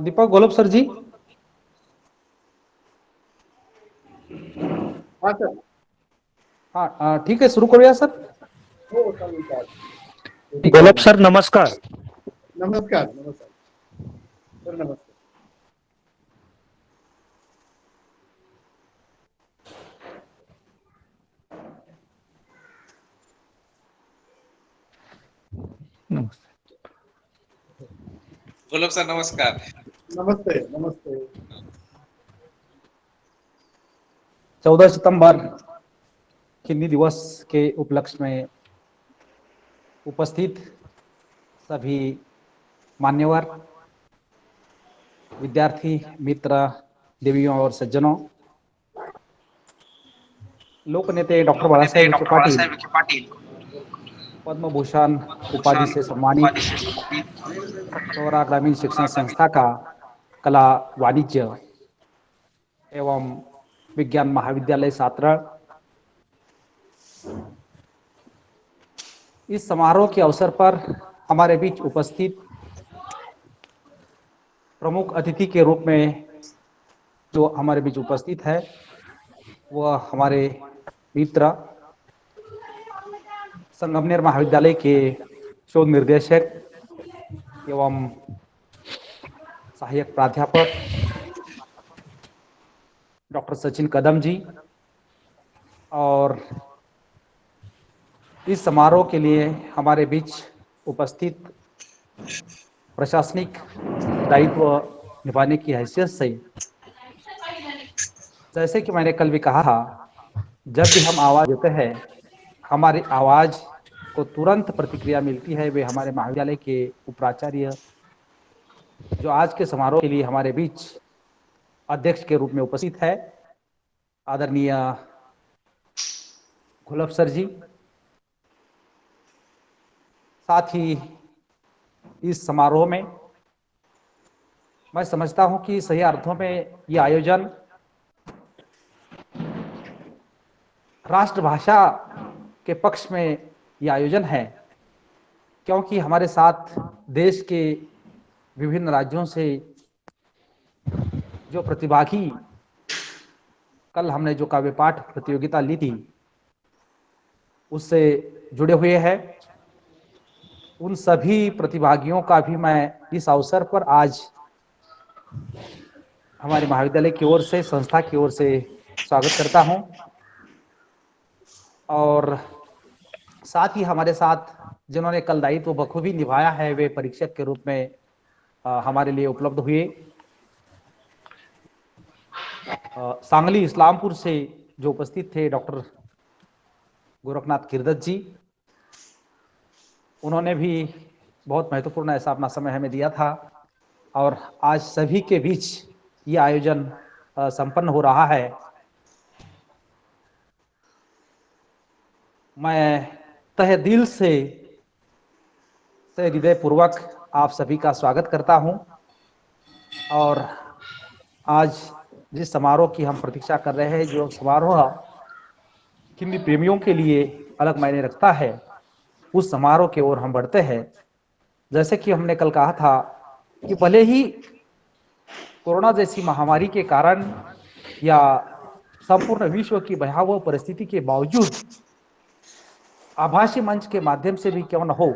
दीपक गोलब sir जी। हाँ sir. हाँ ठीक है, शुरू करूया सर। हो चालेल चालेल. गोलब सर नमस्कार. नमस्कार नमस्कार सर. नमस्कार. गोलब सर नमस्कार. नमस्ते नमस्ते. 14 सितंबर हिंदी दिवस के उपलक्ष्य में उपस्थित सभी मान्यवर विद्यार्थी मित्र, देवियों और सज्जनों, लोक नेता डॉक्टर बाला साहेब विखे पाटिल पद्म भूषण उपाधि से सम्मानित सौरा ग्रामीण शिक्षण संस्था का कला, वाणिज्य एवं विज्ञान महाविद्यालय छात्र, इस समारोह के अवसर पर हमारे बीच उपस्थित प्रमुख अतिथि के रूप में जो हमारे बीच उपस्थित है वह हमारे मित्र संगमनेर महाविद्यालय के शोध निर्देशक एवं सहायक प्राध्यापक डॉक्टर सचिन कदम जी, और इस समारोह के लिए हमारे बीच उपस्थित प्रशासनिक दायित्व निभाने की हैसियत से, जैसे कि मैंने कल भी कहा था, जब भी हम आवाज देते हैं हमारी आवाज को तुरंत प्रतिक्रिया मिलती है। वे हमारे महाविद्यालय के उपाचार्य जो आज के समारोह के लिए हमारे बीच अध्यक्ष के रूप में उपस्थित है, आदरणीय गोलब सर जी। साथ ही इस समारोह में मैं समझता हूं कि सही अर्थों में ये आयोजन राष्ट्रभाषा के पक्ष में ये आयोजन है, क्योंकि हमारे साथ देश के विभिन्न राज्यों से जो प्रतिभागी कल हमने जो काव्य पाठ प्रतियोगिता ली थी उससे जुड़े हुए हैं। उन सभी प्रतिभागियों का भी मैं इस अवसर पर आज हमारे महाविद्यालय की ओर से, संस्था की ओर से स्वागत करता हूं। और साथ ही हमारे साथ जिन्होंने कल दायित्व बखूबी निभाया है, वे परीक्षक के रूप में हमारे लिए उपलब्ध हुए। सांगली इस्लामपुर से जो उपस्थित थे डॉक्टर गोरखनाथ किरदत जी, उन्होंने भी बहुत महत्वपूर्ण ऐसा अपना समय हमें दिया था, और आज सभी के बीच ये आयोजन संपन्न हो रहा है। मैं तहे दिल से हृदय पूर्वक आप सभी का स्वागत करता हूं। और आज जिस समारोह की हम प्रतीक्षा कर रहे हैं, जो समारोह हिंदी प्रेमियों के लिए अलग मायने रखता है, उस समारोह की ओर हम बढ़ते हैं। जैसे कि हमने कल कहा था कि भले ही कोरोना जैसी महामारी के कारण या संपूर्ण विश्व की भयावह परिस्थिति के बावजूद आभासी मंच के माध्यम से भी क्यों न हो,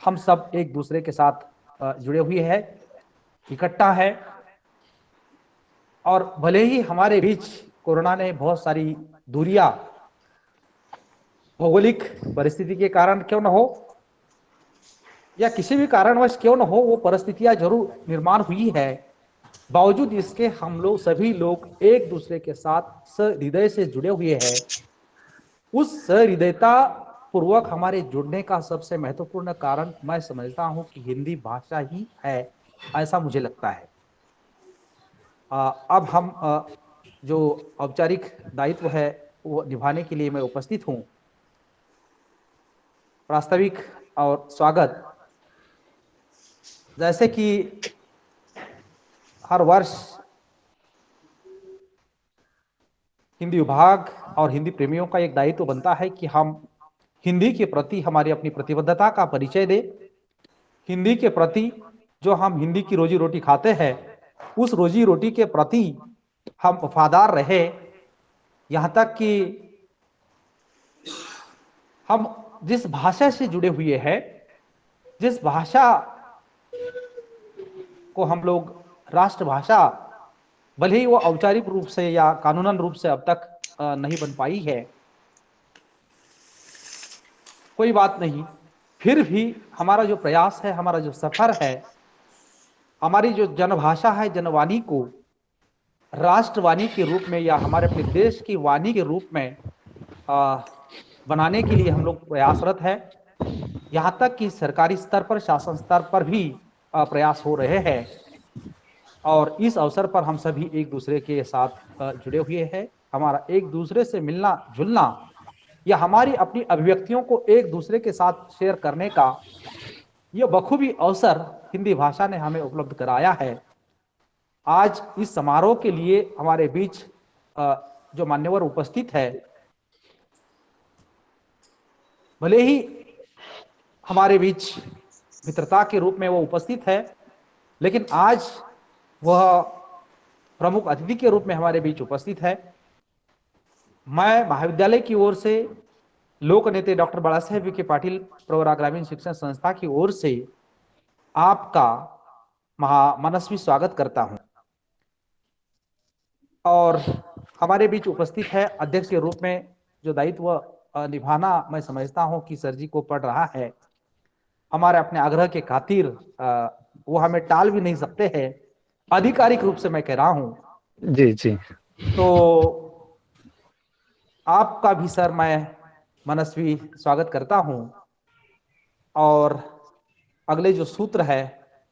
हम सब एक दूसरे के साथ जुड़े हुए हैं, इकट्ठा है। और भले ही हमारे बीच कोरोना ने बहुत सारी दूरियां भौगोलिक परिस्थिति के कारण क्यों न हो या किसी भी कारणवश क्यों न हो, वो परिस्थितियां जरूर निर्माण हुई है, बावजूद इसके हम लोग सभी लोग एक दूसरे के साथ सहृदय से जुड़े हुए हैं। उस सहृदयता पूर्वक हमारे जुड़ने का सबसे महत्वपूर्ण कारण मैं समझता हूं कि हिंदी भाषा ही है, ऐसा मुझे लगता है। अब हम जो औपचारिक दायित्व है वो निभाने के लिए मैं उपस्थित हूं। प्रास्ताविक और स्वागत, जैसे कि हर वर्ष हिंदी विभाग और हिंदी प्रेमियों का एक दायित्व बनता है कि हम हिंदी के प्रति हमारी अपनी प्रतिबद्धता का परिचय दें। हिंदी के प्रति जो हम हिंदी की रोजी रोटी खाते हैं, उस रोजी रोटी के प्रति हम वफादार रहे, यहाँ तक कि हम जिस भाषा से जुड़े हुए हैं, जिस भाषा को हम लोग राष्ट्रभाषा, भले ही वो औपचारिक रूप से या कानूनन रूप से अब तक नहीं बन पाई है, कोई बात नहीं, फिर भी हमारा जो प्रयास है, हमारा जो सफर है, हमारी जो जनभाषा है, जनवाणी को राष्ट्रवाणी के रूप में या हमारे अपने देश की वाणी के रूप में बनाने के लिए हम लोग प्रयासरत है। यहाँ तक कि सरकारी स्तर पर, शासन स्तर पर भी प्रयास हो रहे हैं और इस अवसर पर हम सभी एक दूसरे के साथ जुड़े हुए हैं। हमारा एक दूसरे से मिलना जुलना या हमारी अपनी अभिव्यक्तियों को एक दूसरे के साथ शेयर करने का यह बखूबी अवसर हिंदी भाषा ने हमें उपलब्ध कराया है। आज इस समारोह के लिए हमारे बीच जो मान्यवर उपस्थित है, भले ही हमारे बीच मित्रता के रूप में वो उपस्थित है, लेकिन आज वह प्रमुख अतिथि के रूप में हमारे बीच उपस्थित है। मैं महाविद्यालय की ओर से, लोक नेता डॉक्टर बाला साहेब विखे पाटिल प्रवरा ग्रामीण शिक्षण संस्था की ओर से आपका मनस्वी स्वागत करता हूं और हमारे बीच उपस्थित है अध्यक्ष के रूप में जो दायित्व निभाना मैं समझता हूं कि सर जी को पड़ रहा है। हमारे अपने आग्रह के खातिर वो हमें टाल भी नहीं सकते हैं, आधिकारिक रूप से मैं कह रहा हूं। जी जी। तो आपका भी सर मैं मनस्वी स्वागत करता हूं और अगले जो सूत्र है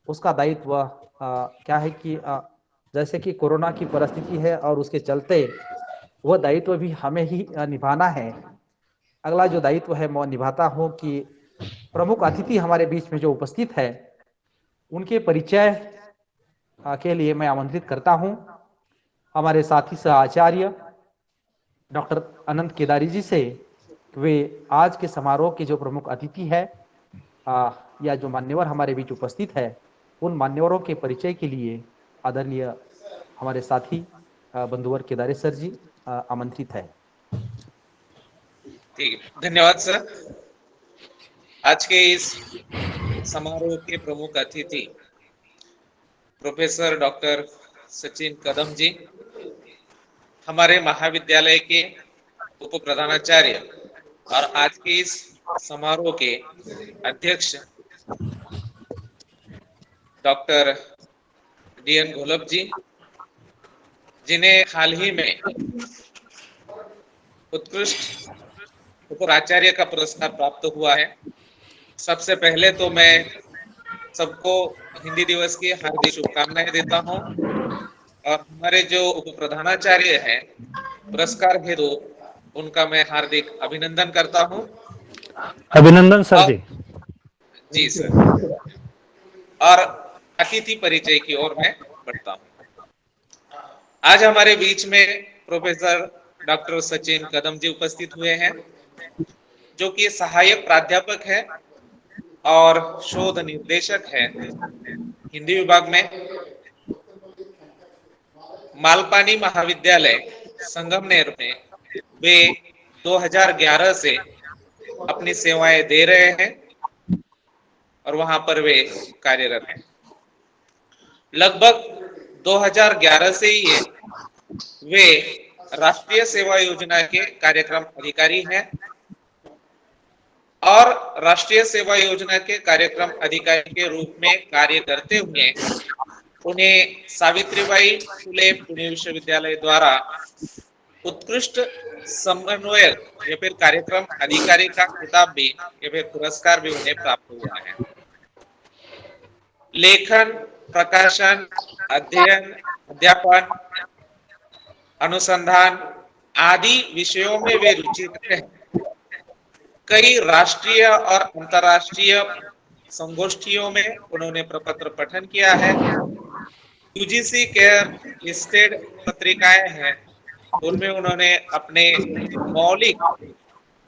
उसका दायित्व क्या है कि जैसे कि कोरोना की परिस्थिति है और उसके चलते वह दायित्व भी हमें ही निभाना है। अगला जो दायित्व है मैं निभाता हूं कि प्रमुख अतिथि हमारे बीच में जो उपस्थित है उनके परिचय के लिए मैं आमंत्रित करता हूं हमारे साथी सह आचार्य डॉक्टर अनंत केदारी जी से। वे आज के समारोह के जो प्रमुख अतिथि है या जो मान्यवर हमारे बीच उपस्थित है, उन मान्यवरों के परिचय के लिए आदरणीय हमारे साथी बंधुवर केदारी सर जी आमंत्रित है। ठीक है, धन्यवाद सर। आज के इस समारोह के प्रमुख अतिथि प्रोफेसर डॉक्टर सचिन कदम जी, हमारे महाविद्यालय के उप प्रधानाचार्य और आज के इस समारोह के अध्यक्ष डॉक्टर डीएन घोलप जी, जिन्हें हाल ही में उत्कृष्ट उपराचार्य का पुरस्कार प्राप्त हुआ है। सबसे पहले तो मैं सबको हिंदी दिवस की हार्दिक शुभकामनाएं देता हूं और हमारे जो उप प्रधानाचार्य हैं पुरस्कार हेतु उनका मैं हार्दिक अभिनंदन करता हूं। अभिनंदन सर जी। जी सर। और अतिथि परिचय की ओर मैं बढ़ता हूं। आज हमारे बीच में प्रोफेसर डॉक्टर सचिन कदम जी उपस्थित हुए हैं, जो कि सहायक प्राध्यापक है और शोध निर्देशक है हिंदी विभाग में। मालपानी महाविद्यालय संगमनेर में वे 2011 से अपनी सेवाएं दे रहे हैं और वहां पर वे कार्यरत हैं। लगभग 2011 से ही वे राष्ट्रीय सेवा योजना के कार्यक्रम अधिकारी हैं और राष्ट्रीय सेवा योजना के कार्यक्रम अधिकारी के रूप में कार्य करते हुए उन्हें सावित्रीबाई फुले पुणे विश्वविद्यालय द्वारा उत्कृष्ट समन्वयक या फिर कार्यक्रम अधिकारी का खिताब भी या फिर पुरस्कार भी उन्हें प्राप्त हुआ है। लेखन, प्रकाशन, अध्ययन, अध्यापन, अनुसंधान आदि विषयों में वे रुचि रखते हैं। कई राष्ट्रीय और अंतर्राष्ट्रीय संगोष्ठियों में उन्होंने प्रपत्र पठन किया है। यूजीसी केयर लिस्टेड पत्रिकाएं हैं उनमें उन्होंने अपने मौलिक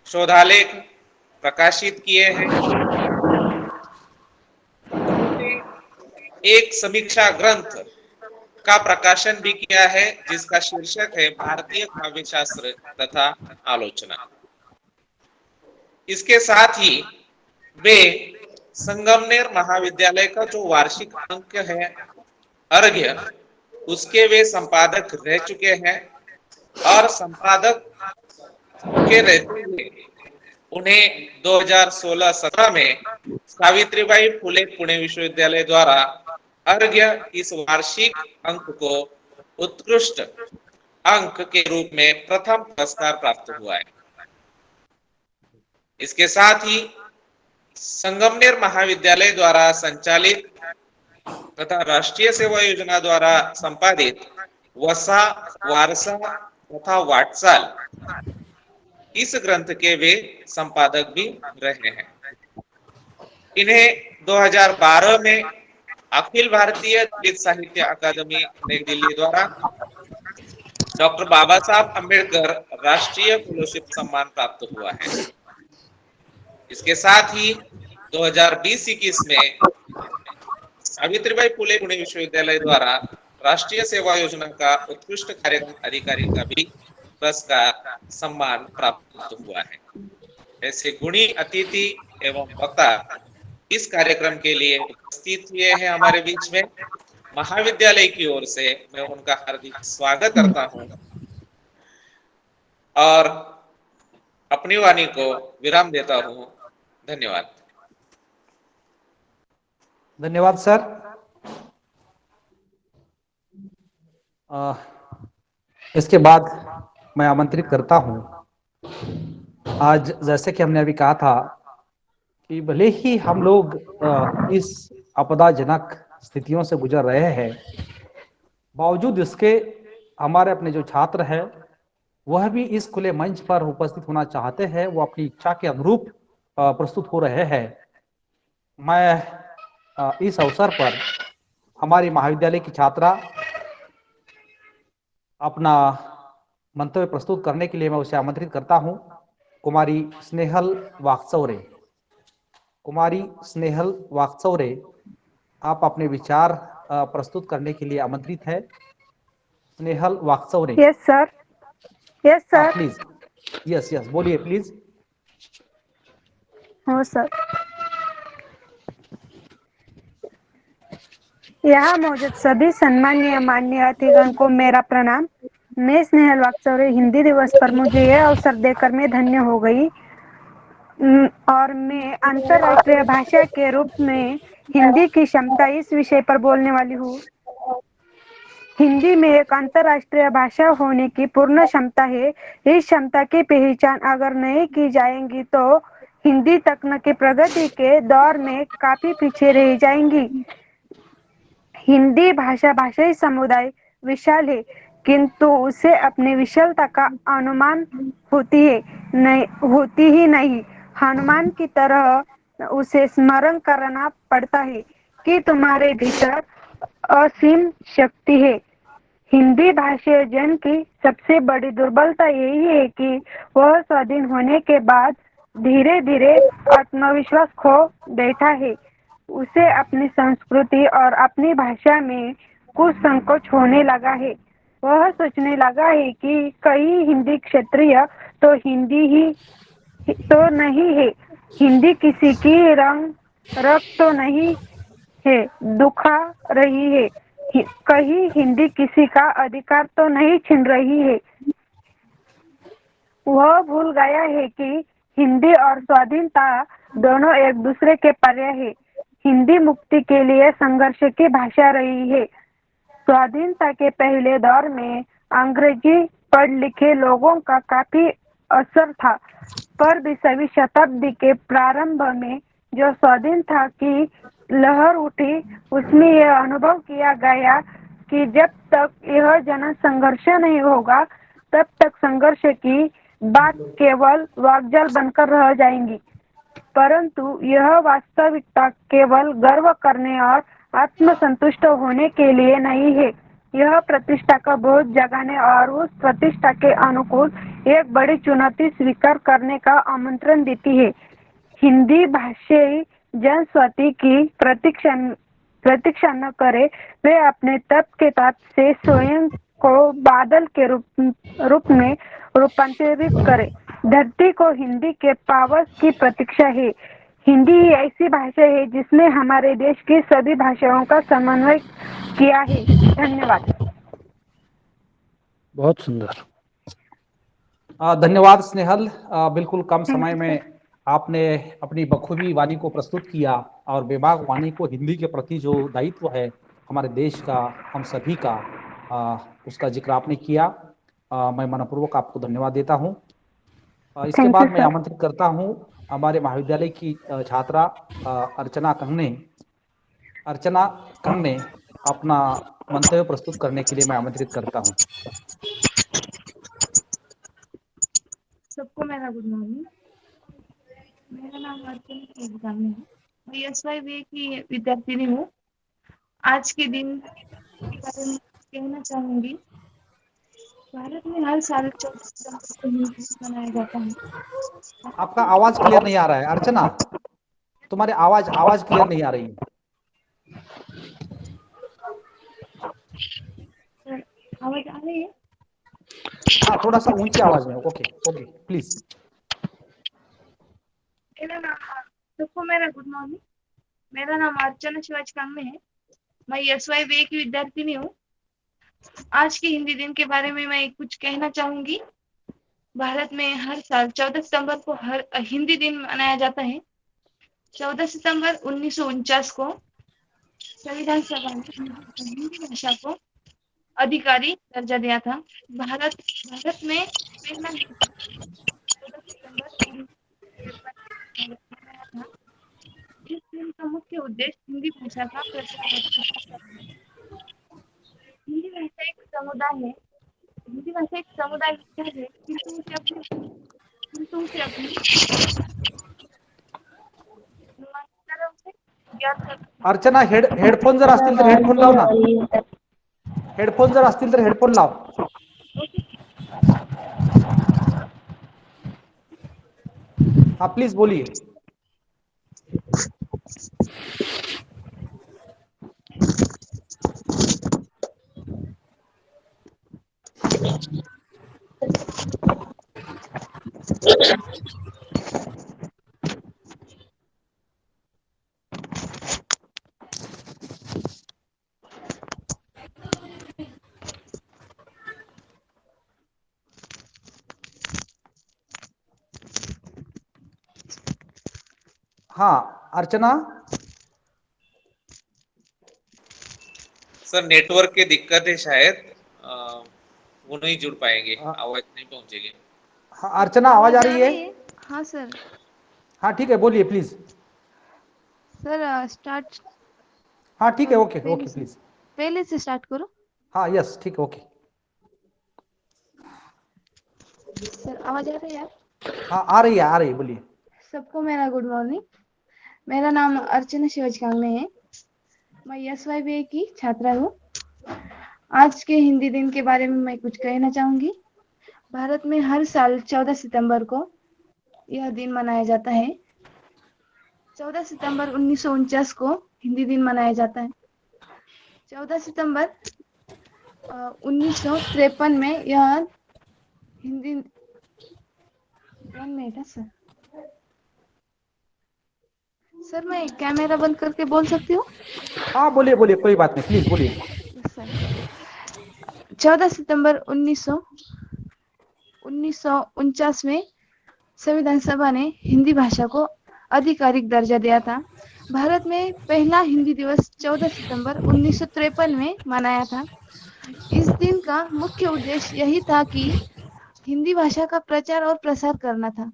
शोधालेख प्रकाशित किए हैं। उन्होंने एक समीक्षा ग्रंथ का प्रकाशन भी किया है जिसका शीर्षक है भारतीय काव्य शास्त्र तथा आलोचना। इसके साथ ही वे संगमनेर महाविद्यालय का जो वार्षिक अंक है अर्घ्य, उसके वे संपादक रह चुके हैं और संपादक के रहते हुए उन्हें 2016-17 में सावित्रीबाई फुले पुणे विश्वविद्यालय द्वारा अर्घ्य इस वार्षिक अंक को उत्कृष्ट अंक के रूप में प्रथम पुरस्कार प्राप्त हुआ है। इसके साथ ही संगमनेर महाविद्यालय द्वारा संचालित तथा राष्ट्रीय सेवा योजना द्वारा संपादित वसा, वारसा तथा वाटचाल इस ग्रंथ के वे संपादक भी रहे हैं। इन्हें 2012 में अखिल भारतीय दलित साहित्य अकादमी नई दिल्ली द्वारा डॉक्टर बाबा साहब अम्बेडकर राष्ट्रीय फेलोशिप सम्मान प्राप्त हुआ है। इसके साथ ही 2020-21 में सावित्रीबाई फुले पुणे विश्वविद्यालय द्वारा राष्ट्रीय सेवा योजना का उत्कृष्ट कार्यक्रम अधिकारी का भी पुरस्कार सम्मान प्राप्त हुआ है। ऐसे गुणी अतिथि एवं वक्ता इस कार्यक्रम के लिए उपस्थित हुए हैं हमारे बीच में। महाविद्यालय की ओर से मैं उनका हार्दिक स्वागत करता हूं और अपनी वाणी को विराम देता हूं। धन्यवाद। धन्यवाद सर। इसके बाद मैं आमंत्रित करता हूं, आज जैसे कि हमने अभी कहा था कि भले ही हम लोग इस आपदाजनक स्थितियों से गुजर रहे हैं, बावजूद इसके हमारे अपने जो छात्र हैं वह भी इस खुले मंच पर उपस्थित होना चाहते हैं, वो अपनी इच्छा के अनुरूप प्रस्तुत हो रहे हैं। मैं इस अवसर पर हमारी महाविद्यालय की छात्रा अपना मंतव्य प्रस्तुत करने के लिए मैं उसे आमंत्रित करता हूं। कुमारी स्नेहल वाक्चौरे। कुमारी स्नेहल वाक्चौरे, आप अपने विचार प्रस्तुत करने के लिए आमंत्रित है। Snehal Wakchaure. Yes sir. Yes sir. Please. Yes yes, बोलिए प्लीज। हो सर। यहाँ मौजूद सभी सम्मानीय माननीय अतिथिगण को मेरा प्रणाम। मैं स्नेहल वाक्चौरे, हिंदी दिवस पर मुझे यह अवसर देकर मैं धन्य हो गई और मैं अंतर्राष्ट्रीय भाषा के रूप में हिंदी की क्षमता इस विषय पर बोलने वाली हूँ। हिंदी में एक अंतर्राष्ट्रीय भाषा होने की पूर्ण क्षमता है। इस क्षमता की पहचान अगर नहीं की जाएगी तो हिंदी तकनीकी प्रगति के दौर में काफी पीछे रह जाएंगी। हिंदी भाषा भाषाई समुदाय विशाल है, किंतु उसे अपनी विशालता का अनुमान होती ही नहीं। हनुमान की तरह उसे स्मरण करना पड़ता है कि तुम्हारे भीतर असीम शक्ति है। हिंदी भाषी जन की सबसे बड़ी दुर्बलता यही है कि वह स्वाधीन होने के बाद धीरे धीरे आत्मविश्वास खो बैठा है। उसे अपनी संस्कृति और अपनी भाषा में कुछ संकोच होने लगा है। वह सोचने लगा है कि कई हिंदी क्षेत्रीय तो हिंदी ही तो नहीं है, हिंदी किसी की रग तो नहीं है, दुखा रही है, कहीं हिंदी किसी का अधिकार तो नहीं छीन रही है। वह भूल गया है कि हिंदी और स्वाधीनता दोनों एक दूसरे के पर्याय है। हिंदी मुक्ति के लिए संघर्ष की भाषा रही है। स्वाधीनता के पहले दौर में अंग्रेजी पढ़ लिखे लोगों का काफी असर था, पर 20वीं शताब्दी के प्रारंभ में जो स्वाधीनता की लहर उठी उसमें यह अनुभव किया गया कि जब तक यह जन संघर्ष नहीं होगा तब तक संघर्ष की बात केवल वाकजाल बनकर रह जाएंगी। परंतु यह वास्तविकता केवल गर्व करने और आत्मसंतुष्ट होने के लिए नहीं है, यह प्रतिष्ठा का बोझ जगाने और उस प्रतिष्ठा के अनुकूल एक बड़ी चुनौती स्वीकार करने का आमंत्रण देती है। हिंदी भाषी जन स्वाति की प्रतीक्षा न करे, वे अपने तप के ताप से स्वयं को बादल के रूप में रूपांतरित करे। धरती को हिंदी के पावस की प्रतीक्षा है। हिंदी ही ऐसी भाषा है जिसने हमारे देश की सभी भाषाओं का समन्वय किया है। धन्यवाद। बहुत सुंदर। धन्यवाद स्नेहल। बिल्कुल कम समय में आपने अपनी बखूबी वाणी को प्रस्तुत किया और बेबाक वाणी को हिंदी के प्रति जो दायित्व है हमारे देश का, हम सभी का, उसका जिक्र आपने किया। मैं मनपूर्वक आपको धन्यवाद देता हूं। इसके बाद मैं आमंत्रित करता हूं हमारे महाविद्यालय की छात्रा अर्चना कंगने अपना मंतव्य प्रस्तुत करने के लिए मैं आमंत्रित करता हूं। सबको मेरा गुड मॉर्निंग। मेरा नाम अर्चना है। मैं SYBA की विद्यार्थिनी हूँ। आज के दिन के बारे में कहना चाहूंगी। भारत में हर साल 14 सितंबर को हिंदी दिवस मनाया जाता है। आपका आवाज क्लियर नहीं आ रहा है अर्चना, तुम्हारी आवाज क्लियर नहीं आ रही है। आवाज आ रही है? हाँ, थोड़ा सा ऊंची आवाज में। Okay please. सबको मेरा गुड मॉर्निंग। मेरा नाम अर्चना शिवाजी कांगने है। मैं SYBA की विद्यार्थिनी हूँ। आज के हिंदी दिन के बारे में मैं कुछ कहना चाहूंगी। भारत में हर साल 14 सितंबर को हर हिंदी दिन मनाया जाता है। 14 सितंबर 1949 को संविधान सभा ने हिंदी भाषा को अधिकारी दर्जा दिया था। भारत में पहला 14 सितंबर था। इस दिन का मुख्य उद्देश्य हिंदी भाषा का प्रचार है। हिंदी भाषा एक समुदाय है। हिंदी भाषा एक समुदाय विचार है, किंतु उसे अपनी अर्चना हेडफोन जर असतील तर हेडफोन लाव ना। हेडफोन जर असतील तर हेडफोन लाव। हाँ प्लीज बोलिए। हाँ अर्चना। सर नेटवर्क की दिक्कत है शायद, वो नहीं जुड़ पाएंगे, आवाज नहीं पहुंचेगी। हाँ अर्चना, आवाज आ रही है? हाँ सर। हाँ ठीक है, बोलिए प्लीज। Sir start. हाँ ठीक है, ओके प्लीज। पहले से स्टार्ट करो। हाँ यस ठीक है, ओके। सर आवाज आ रही है? हाँ आ रही है, बोलिए। सबको मेरा गुड मॉर्निंग। मेरा नाम अर्चना शिवाजी कांगने है। मैं SYBA की छात्रा हूँ। आज के हिंदी दिन के बारे में मैं कुछ कहना चाहूंगी। भारत में हर साल 14 सितंबर को यह दिन मनाया जाता है। 14 सितंबर 1949 को हिंदी दिन मनाया जाता है। 14 सितंबर 1953 में यह हिंदी 1 मिनट है सर मैं कैमरा बंद करके बोल सकती हूँ? हाँ बोलिए, कोई बात नहीं, प्लीज बोलिए। 14 सितंबर 1949 में संविधान सभा ने हिंदी भाषा को आधिकारिक दर्जा दिया था। भारत में पहला हिंदी दिवस 14 सितंबर 1953 में मनाया था। इस दिन का मुख्य उद्देश्य यही था कि हिंदी भाषा का प्रचार और प्रसार करना था।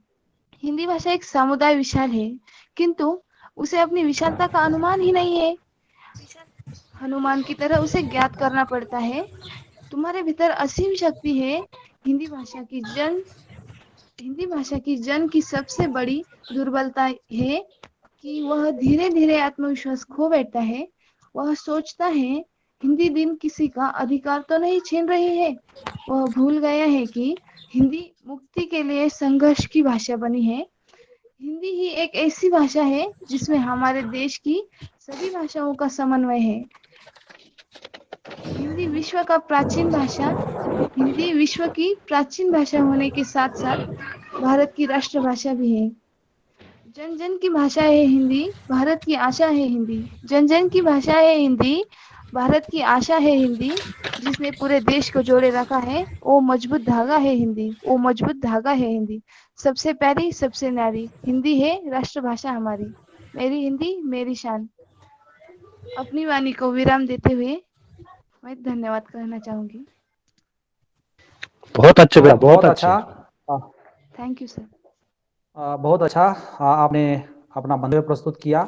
हिंदी भाषा एक समुदाय विशाल है, किंतु उसे अपनी विशालता का अनुमान ही नहीं है। हनुमान की तरह उसे ज्ञात करना पड़ता है। तुम्हारे भीतर असीम शक्ति है। हिंदी भाषा की जन की सबसे बड़ी दुर्बलता है कि वह धीरे धीरे आत्मविश्वास खो बैठता है। वह सोचता है हिंदी दिन किसी का अधिकार तो नहीं छीन रही है। वह भूल गया है कि हिंदी मुक्ति के लिए संघर्ष की भाषा बनी है। हिंदी ही एक ऐसी भाषा है जिसमें हमारे देश की सभी भाषाओं का समन्वय है। हिंदी विश्व की प्राचीन भाषा होने के साथ साथ भारत की राष्ट्रभाषा भी है। जन जन की भाषा है हिंदी, भारत की आशा है हिंदी। जन जन की भाषा है हिंदी, भारत की आशा है हिंदी। जिसने पूरे देश को जोड़े रखा है वो मजबूत धागा है हिंदी, वो मजबूत धागा है हिंदी। सबसे प्यारी सबसे न्यारी हिंदी है राष्ट्रभाषा हमारी। मेरी हिंदी मेरी शान। अपनी वाणी को विराम देते हुए मैं धन्यवाद कहना चाहूंगी। बहुत अच्छे भैया, बहुत अच्छे। अच्छा। Thank you sir. बहुत अच्छा। आपने अपना मंतव्य प्रस्तुत किया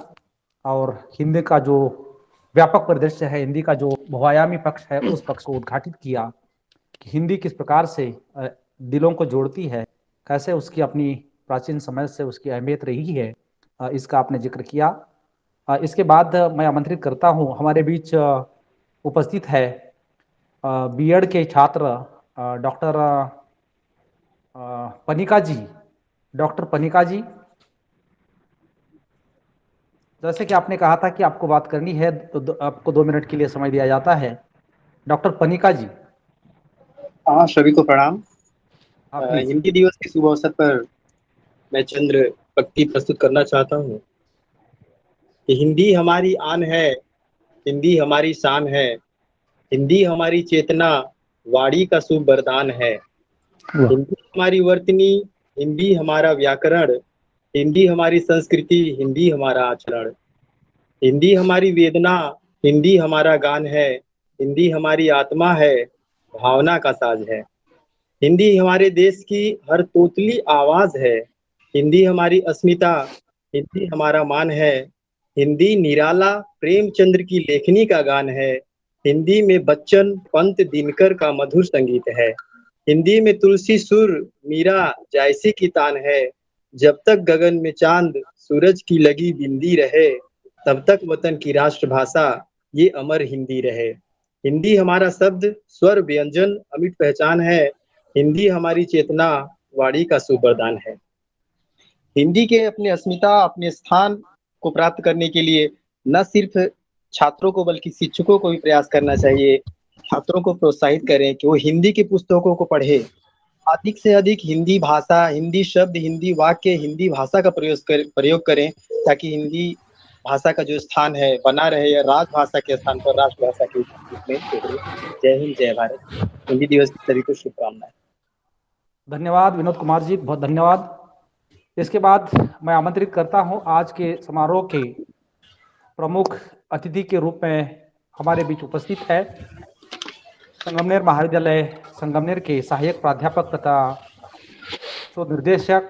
और हिंदी का जो व्यापक परिदृश्य है, हिंदी का जो बहुआयामी पक्ष है, उस पक्ष को उद्घाटित किया कि हिंदी किस प्रकार से दिलों को जोड़ती है, कैसे उसकी अपनी प्राचीन समय से उसकी अहमियत रही है, इसका आपने जिक्र किया। इसके बाद मैं आमंत्रित करता हूं, हमारे बीच उपस्थित है बीएड के छात्र डॉक्टर पनिका जी। डॉक्टर पनिका जी, जैसे कि आपने कहा था कि आपको बात करनी है तो आपको 2 मिनट के लिए समय दिया जाता है। डॉक्टर पनिका जी। हाँ, सभी को प्रणाम। आप प्लीज। हिंदी दिवस के शुभ अवसर पर मैं चंद्र पंक्ति प्रस्तुत करना चाहता हूँ कि हिंदी हमारी आन है, हिंदी हमारी शान है, हिंदी हमारी चेतना, वाणी का शुभ वरदान है। हिंदी हमारी वर्तनी, हिंदी हमारा व्याकरण, हिंदी हमारी संस्कृति, हिंदी हमारा आचरण। हिंदी हमारी वेदना, हिंदी हमारा गान है, हिंदी हमारी आत्मा है, भावना का साज है। हिंदी हमारे देश की हर तोतली आवाज है, हिंदी हमारी अस्मिता, हिंदी हमारा मान है। हिंदी निराला प्रेमचंद्र की लेखनी का गान है, हिंदी में बच्चन पंत दिनकर का मधुर संगीत है। हिंदी में तुलसी सुर मीरा जायसी की तान है, जब तक गगन में चांद सूरज की लगी बिंदी रहे, तब तक वतन की राष्ट्रभाषा ये अमर हिंदी रहे। हिंदी हमारा शब्द स्वर व्यंजन अमिट पहचान है, हिंदी हमारी चेतना, वाणी का शुभ वरदान है। हिंदी के अपने अस्मिता, अपने स्थान को प्राप्त करने के लिए न सिर्फ छात्रों को बल्कि शिक्षकों को भी प्रयास करना चाहिए। छात्रों को प्रोत्साहित करें कि वो हिंदी की पुस्तकों को पढ़े, अधिक से अधिक हिंदी भाषा, हिंदी शब्द, हिंदी वाक्य, हिंदी भाषा का प्रयोग करें ताकि हिंदी भाषा का जो स्थान है बना रहे या राजभाषा के स्थान पर राष्ट्रभाषा के रूप में उभरे। जय हिंद, जय भारत। हिंदी दिवस की सभी को शुभकामनाएं। धन्यवाद विनोद कुमार जी, बहुत धन्यवाद। इसके बाद मैं आमंत्रित करता हूं, आज के समारोह के प्रमुख अतिथि के रूप में हमारे बीच उपस्थित है संगमनेर महाविद्यालय संगमनेर के सहायक प्राध्यापक तथा शोध निर्देशक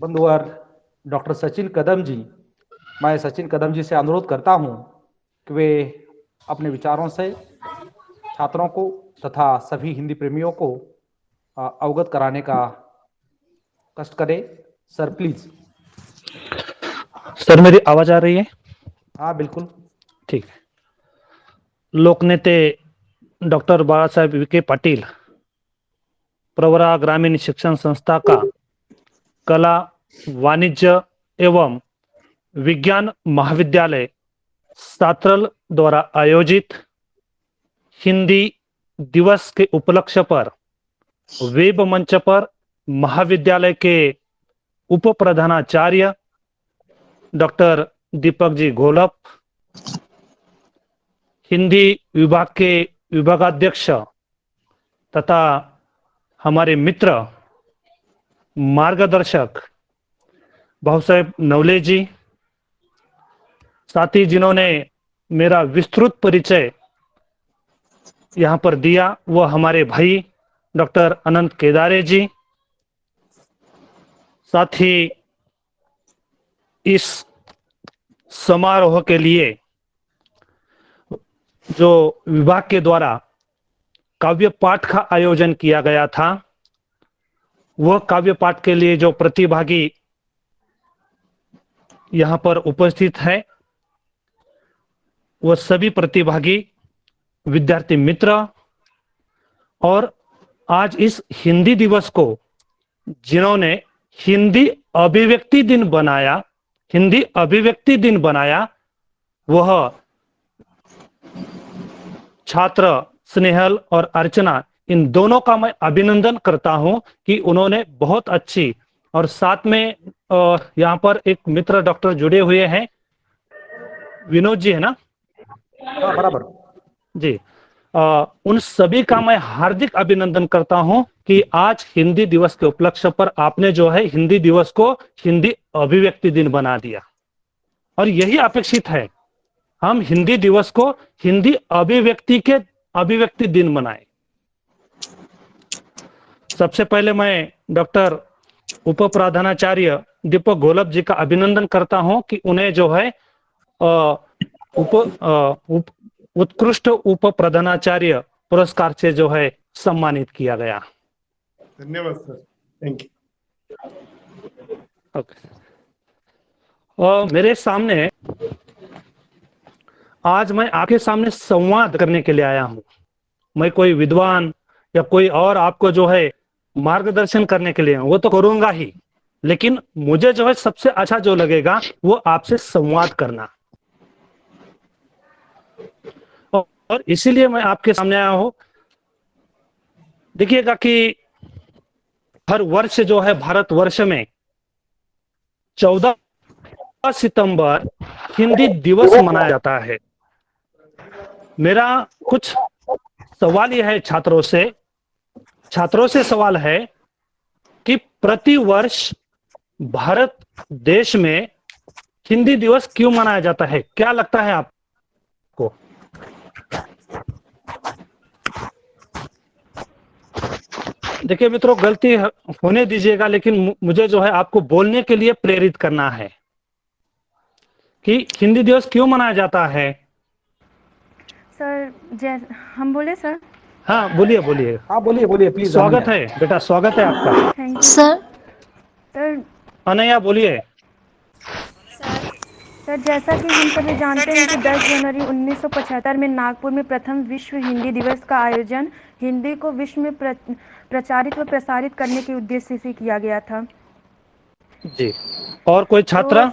बंधुवर डॉक्टर सचिन कदम जी। मैं सचिन कदम जी से अनुरोध करता हूं कि वे अपने विचारों से छात्रों को तथा सभी हिंदी प्रेमियों को अवगत कराने का कष्ट करें। Sir please. सर मेरी आवाज आ रही है? हाँ बिल्कुल ठीक है। लोकनेते डॉक्टर बाला साहेब विखे पाटिल प्रवरा ग्रामीण शिक्षण संस्था का कला वाणिज्य एवं विज्ञान महाविद्यालय सात्रल द्वारा आयोजित हिंदी दिवस के उपलक्ष्य पर वेब मंच पर महाविद्यालय के उप प्रधानाचार्य डॉक्टर दीपक जी घोलप, हिंदी विभाग के विभागाध्यक्ष तथा हमारे मित्र मार्गदर्शक भाऊसाहेब नवले जी, साथ ही जिन्होंने मेरा विस्तृत परिचय यहाँ पर दिया वो हमारे भाई डॉक्टर अनंत केदारे जी, साथ ही इस समारोह के लिए जो विभाग के द्वारा काव्य पाठ का आयोजन किया गया था, वह काव्य पाठ के लिए जो प्रतिभागी यहाँ पर उपस्थित है, वह सभी प्रतिभागी विद्यार्थी मित्र और आज इस हिंदी दिवस को जिन्होंने हिंदी अभिव्यक्ति दिन बनाया वह छात्र स्नेहल और अर्चना, इन दोनों का मैं अभिनंदन करता हूं कि उन्होंने बहुत अच्छी, और साथ में यहाँ पर एक मित्र डॉक्टर जुड़े हुए हैं, विनोद जी है ना? हाँ बराबर जी। उन सभी का मैं हार्दिक अभिनंदन करता हूं कि आज हिंदी दिवस के उपलक्ष्य पर आपने जो है हिंदी दिवस को हिंदी अभिव्यक्ति दिन बना दिया, और यही अपेक्षित है, हम हिंदी दिवस को हिंदी अभिव्यक्ति दिन बनाएं। सबसे पहले मैं डॉक्टर उप प्रधानाचार्य दीपक घोलप जी का अभिनंदन करता हूं कि उन्हें जो है उत्कृष्ट उप प्रधानाचार्य पुरस्कार से जो है सम्मानित किया गया। धन्यवाद सर, थैंक यू। ओके। और मेरे सामने आज मैं आपके सामने संवाद करने के लिए आया हूं। मैं कोई विद्वान या कोई और आपको जो है मार्गदर्शन करने के लिए, वो तो करूंगा ही, लेकिन मुझे जो है सबसे अच्छा जो लगेगा वो आपसे संवाद करना, और इसीलिए मैं आपके सामने आया हूं। देखिएगा कि हर वर्ष जो है भारतवर्ष में 14 सितंबर हिंदी दिवस मनाया जाता है। मेरा कुछ सवाल यह है छात्रों से सवाल है कि प्रति वर्ष भारत देश में हिंदी दिवस क्यों मनाया जाता है? क्या लगता है आपको? देखिए मित्रों, गलती होने दीजिएगा, लेकिन मुझे जो है आपको बोलने के लिए प्रेरित करना है कि हिंदी दिवस क्यों मनाया जाता है। सर हम बोले सर? हाँ बोलिए। हाँ बोलिए प्लीज। स्वागत है बेटा, स्वागत है आपका। Thank you sir. अनया बोलिए। सर जैसा कि हम सभी जानते हैं कि 10 जनवरी 1975 में नागपुर में प्रथम विश्व हिंदी दिवस का आयोजन हिंदी को विश्व में प्रचारित व प्रसारित करने के उद्देश्य से किया गया था। जी, और कोई छात्रा?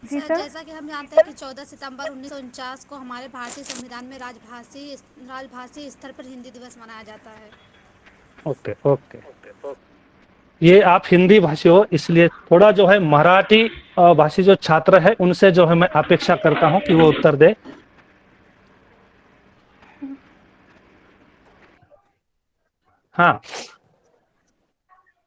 जी सर, सर। जैसा कि हम जानते हैं कि 14 सितंबर 1949 को हमारे भारतीय संविधान में राजभाषी स्तर पर हिंदी दिवस मनाया जाता है। ओके। ये आप हिंदी भाषी हो, इसलिए थोड़ा जो है मराठी भाषी जो छात्र है उनसे जो है मैं अपेक्षा करता हूं कि वो उत्तर दे। हाँ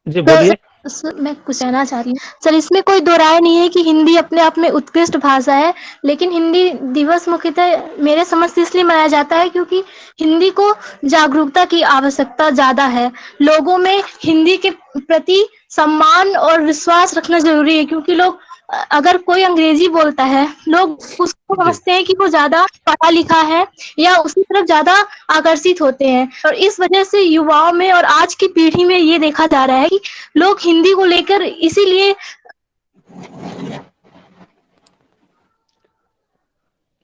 जी बोलिए। सर मैं कुछ कहना चाहती हूँ। सर इसमें कोई दो राय नहीं है कि हिंदी अपने आप में उत्कृष्ट भाषा है, लेकिन हिंदी दिवस मुख्यतः मेरे समझ से इसलिए मनाया जाता है क्योंकि हिंदी को जागरूकता की आवश्यकता ज्यादा है। लोगों में हिंदी के प्रति सम्मान और विश्वास रखना जरूरी है, क्योंकि लोग अगर कोई अंग्रेजी बोलता है, लोग उसको समझते हैं कि वो ज्यादा पढ़ा लिखा है या उसी तरफ ज्यादा आकर्षित होते हैं, और इस वजह से युवाओं में और आज की पीढ़ी में ये देखा जा रहा है कि लोग हिंदी को लेकर इसीलिए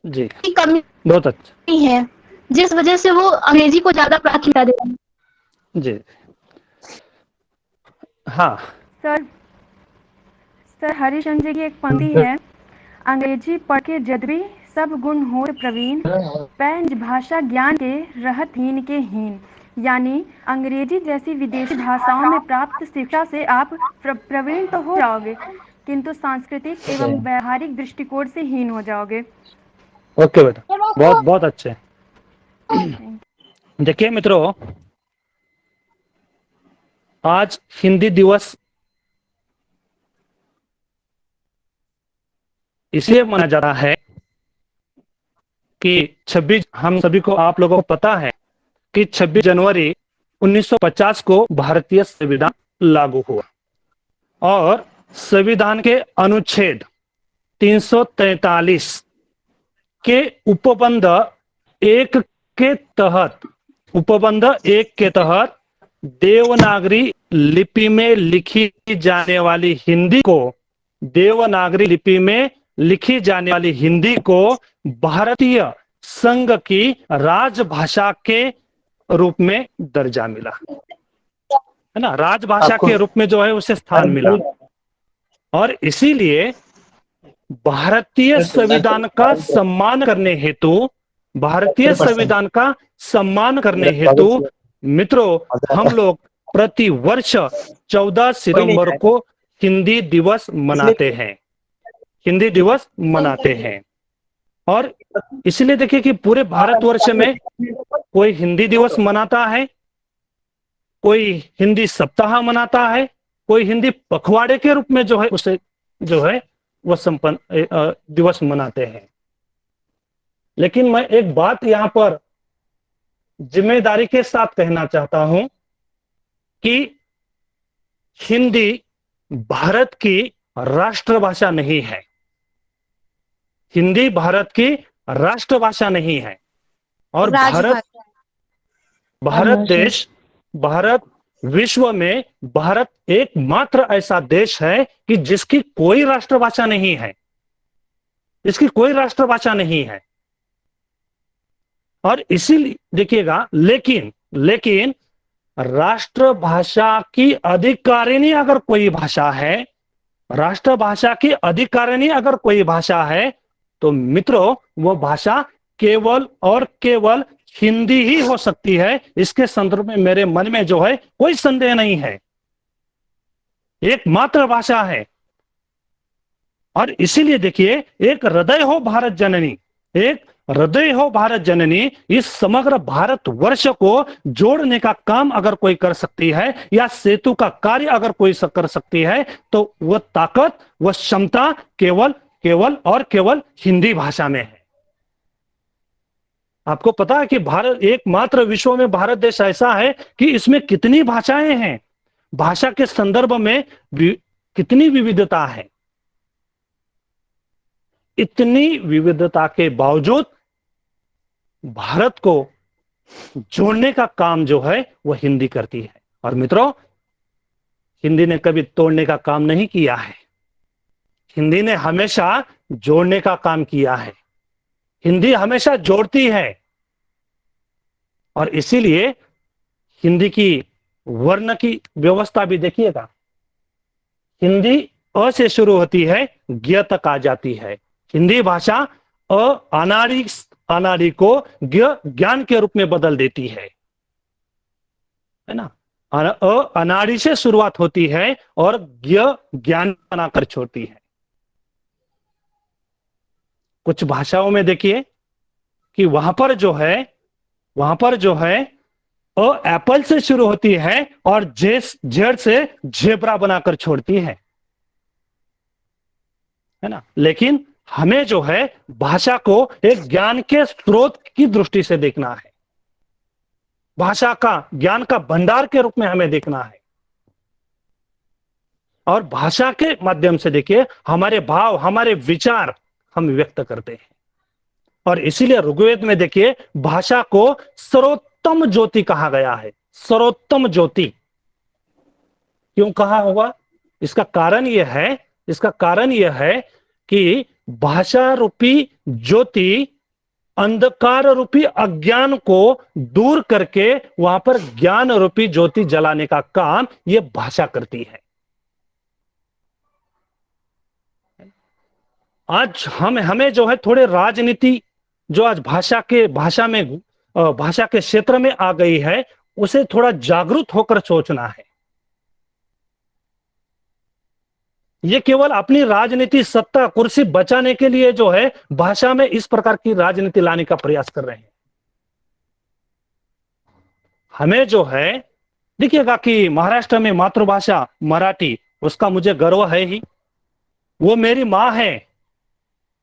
जी कमी बहुत अच्छा है, जिस वजह से वो अंग्रेजी को ज्यादा प्राथमिकता देते हैं। जी हाँ सर हरिशंकर जी की एक पंक्ति है, अंग्रेजी पढ़ के जदवी सब गुण हो प्रवीण, पैंज भाषा ज्ञान के रहत हीन के हीन। यानी अंग्रेजी जैसी विदेशी भाषाओं में प्राप्त शिक्षा से आप प्रवीण तो हो जाओगे, किंतु सांस्कृतिक एवं व्यवहारिक दृष्टिकोण से हीन हो जाओगे। ओके बेटा, बहुत अच्छे। देखिए मित्रों, आज हिंदी दिवस इसलिए मनाया जा रहा है कि 26 हम सभी को, आप लोगों को पता है कि 26 जनवरी 1950 को भारतीय संविधान लागू हुआ, और संविधान के अनुच्छेद 343 के उपबंध 1 के तहत देवनागरी लिपि में लिखी जाने वाली हिंदी को भारतीय संघ की राजभाषा के रूप में दर्जा मिला, है ना, राजभाषा के रूप में जो है उसे स्थान मिला। और इसीलिए भारतीय संविधान का सम्मान करने हेतु, भारतीय संविधान का सम्मान करने हेतु मित्रों हम लोग प्रति वर्ष 14 सितंबर को हिंदी दिवस मनाते हैं, हिंदी दिवस मनाते हैं। और इसलिए देखिए कि पूरे भारतवर्ष में कोई हिंदी दिवस मनाता है, कोई हिंदी सप्ताह मनाता है, कोई हिंदी पखवाड़े के रूप में जो है उसे जो है वह संपन्न दिवस मनाते हैं। लेकिन मैं एक बात यहां पर जिम्मेदारी के साथ कहना चाहता हूं कि हिंदी भारत की राष्ट्रभाषा नहीं है, हिंदी भारत की राष्ट्रभाषा नहीं है। और भारत विश्व में भारत एकमात्र ऐसा देश है कि जिसकी कोई राष्ट्रभाषा नहीं है, इसकी कोई राष्ट्रभाषा नहीं है। और इसीलिए देखिएगा, लेकिन राष्ट्रभाषा की अधिकारिणी अगर कोई भाषा है, राष्ट्रभाषा की अधिकारिणी अगर कोई भाषा है, तो मित्रों वह भाषा केवल और केवल हिंदी ही हो सकती है। इसके संदर्भ में मेरे मन में जो है कोई संदेह नहीं है, एकमात्र भाषा है। और इसीलिए देखिए, एक हृदय हो भारत जननी, एक हृदय हो भारत जननी, इस समग्र भारत वर्ष को जोड़ने का काम अगर कोई कर सकती है, या सेतु का कार्य अगर कोई कर सकती है, तो वह ताकत, वह क्षमता केवल और केवल हिंदी भाषा में है। आपको पता है कि भारत एकमात्र विश्व में भारत देश ऐसा है कि इसमें कितनी भाषाएं हैं, भाषा के संदर्भ में कितनी विविधता है। इतनी विविधता के बावजूद भारत को जोड़ने का काम जो है वह हिंदी करती है। और मित्रों, हिंदी ने कभी तोड़ने का काम नहीं किया है, हिंदी ने हमेशा जोड़ने का काम किया है। हिंदी हमेशा जोड़ती है। और इसीलिए हिंदी की वर्ण की व्यवस्था भी देखिएगा, हिंदी अ से शुरू होती है, ज्ञ तक आ जाती है। हिंदी भाषा अनाड़ी को ज्ञान के रूप में बदल देती है ना। अनाड़ी से शुरुआत होती है और ज्ञान बनाकर छोड़ती है। कुछ भाषाओं में देखिए कि वहां पर जो है एप्पल से शुरू होती है और जेड से जेब्रा बनाकर छोड़ती है ना। लेकिन हमें जो है भाषा को एक ज्ञान के स्रोत की दृष्टि से देखना है, भाषा का ज्ञान का भंडार के रूप में हमें देखना है। और भाषा के माध्यम से देखिए हमारे भाव, हमारे विचार हम व्यक्त करते हैं। और इसीलिए ऋग्वेद में देखिए भाषा को सर्वोत्तम ज्योति कहा गया है। सर्वोत्तम ज्योति क्यों कहा होगा? इसका कारण यह है कि भाषा रूपी ज्योति अंधकार रूपी अज्ञान को दूर करके वहां पर ज्ञान रूपी ज्योति जलाने का काम यह भाषा करती है। आज हमें जो है थोड़े राजनीति जो आज भाषा के क्षेत्र में आ गई है, उसे थोड़ा जागरूक होकर सोचना है। ये केवल अपनी राजनीति, सत्ता, कुर्सी बचाने के लिए जो है भाषा में इस प्रकार की राजनीति लाने का प्रयास कर रहे हैं। हमें जो है देखिएगा कि महाराष्ट्र में मातृभाषा मराठी, उसका मुझे गर्व है ही, वो मेरी मां है।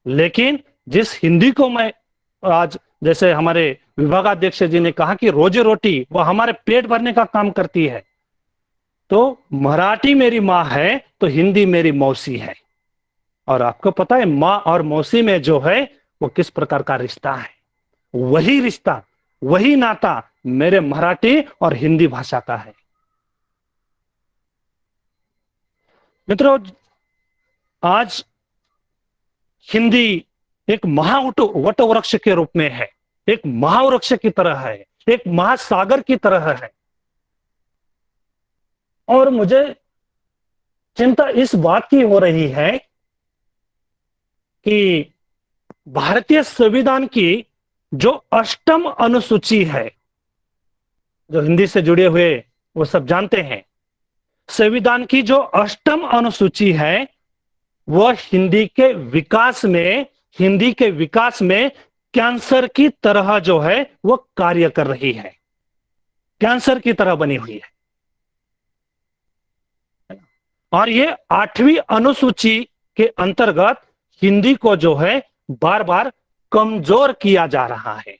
लेकिन जिस हिंदी को मैं आज, जैसे हमारे विभागाध्यक्ष जी ने कहा कि रोजी रोटी वो हमारे पेट भरने का काम करती है, तो मराठी मेरी माँ है तो हिंदी मेरी मौसी है। और आपको पता है माँ और मौसी में जो है वो किस प्रकार का रिश्ता है। वही रिश्ता, वही नाता मेरे मराठी और हिंदी भाषा का है। मित्रों, आज हिंदी एक महावट वृक्ष के रूप में है। एक महावृक्ष की तरह है, एक महासागर की तरह है। और मुझे चिंता इस बात की हो रही है कि भारतीय संविधान की जो 8वीं अनुसूची है, जो हिंदी से जुड़े हुए वो सब जानते हैं, संविधान की जो 8वीं अनुसूची है वह हिंदी के विकास में कैंसर की तरह जो है वह कार्य कर रही है, कैंसर की तरह बनी हुई है। और ये 8वीं अनुसूची के अंतर्गत हिंदी को जो है बार बार कमजोर किया जा रहा है,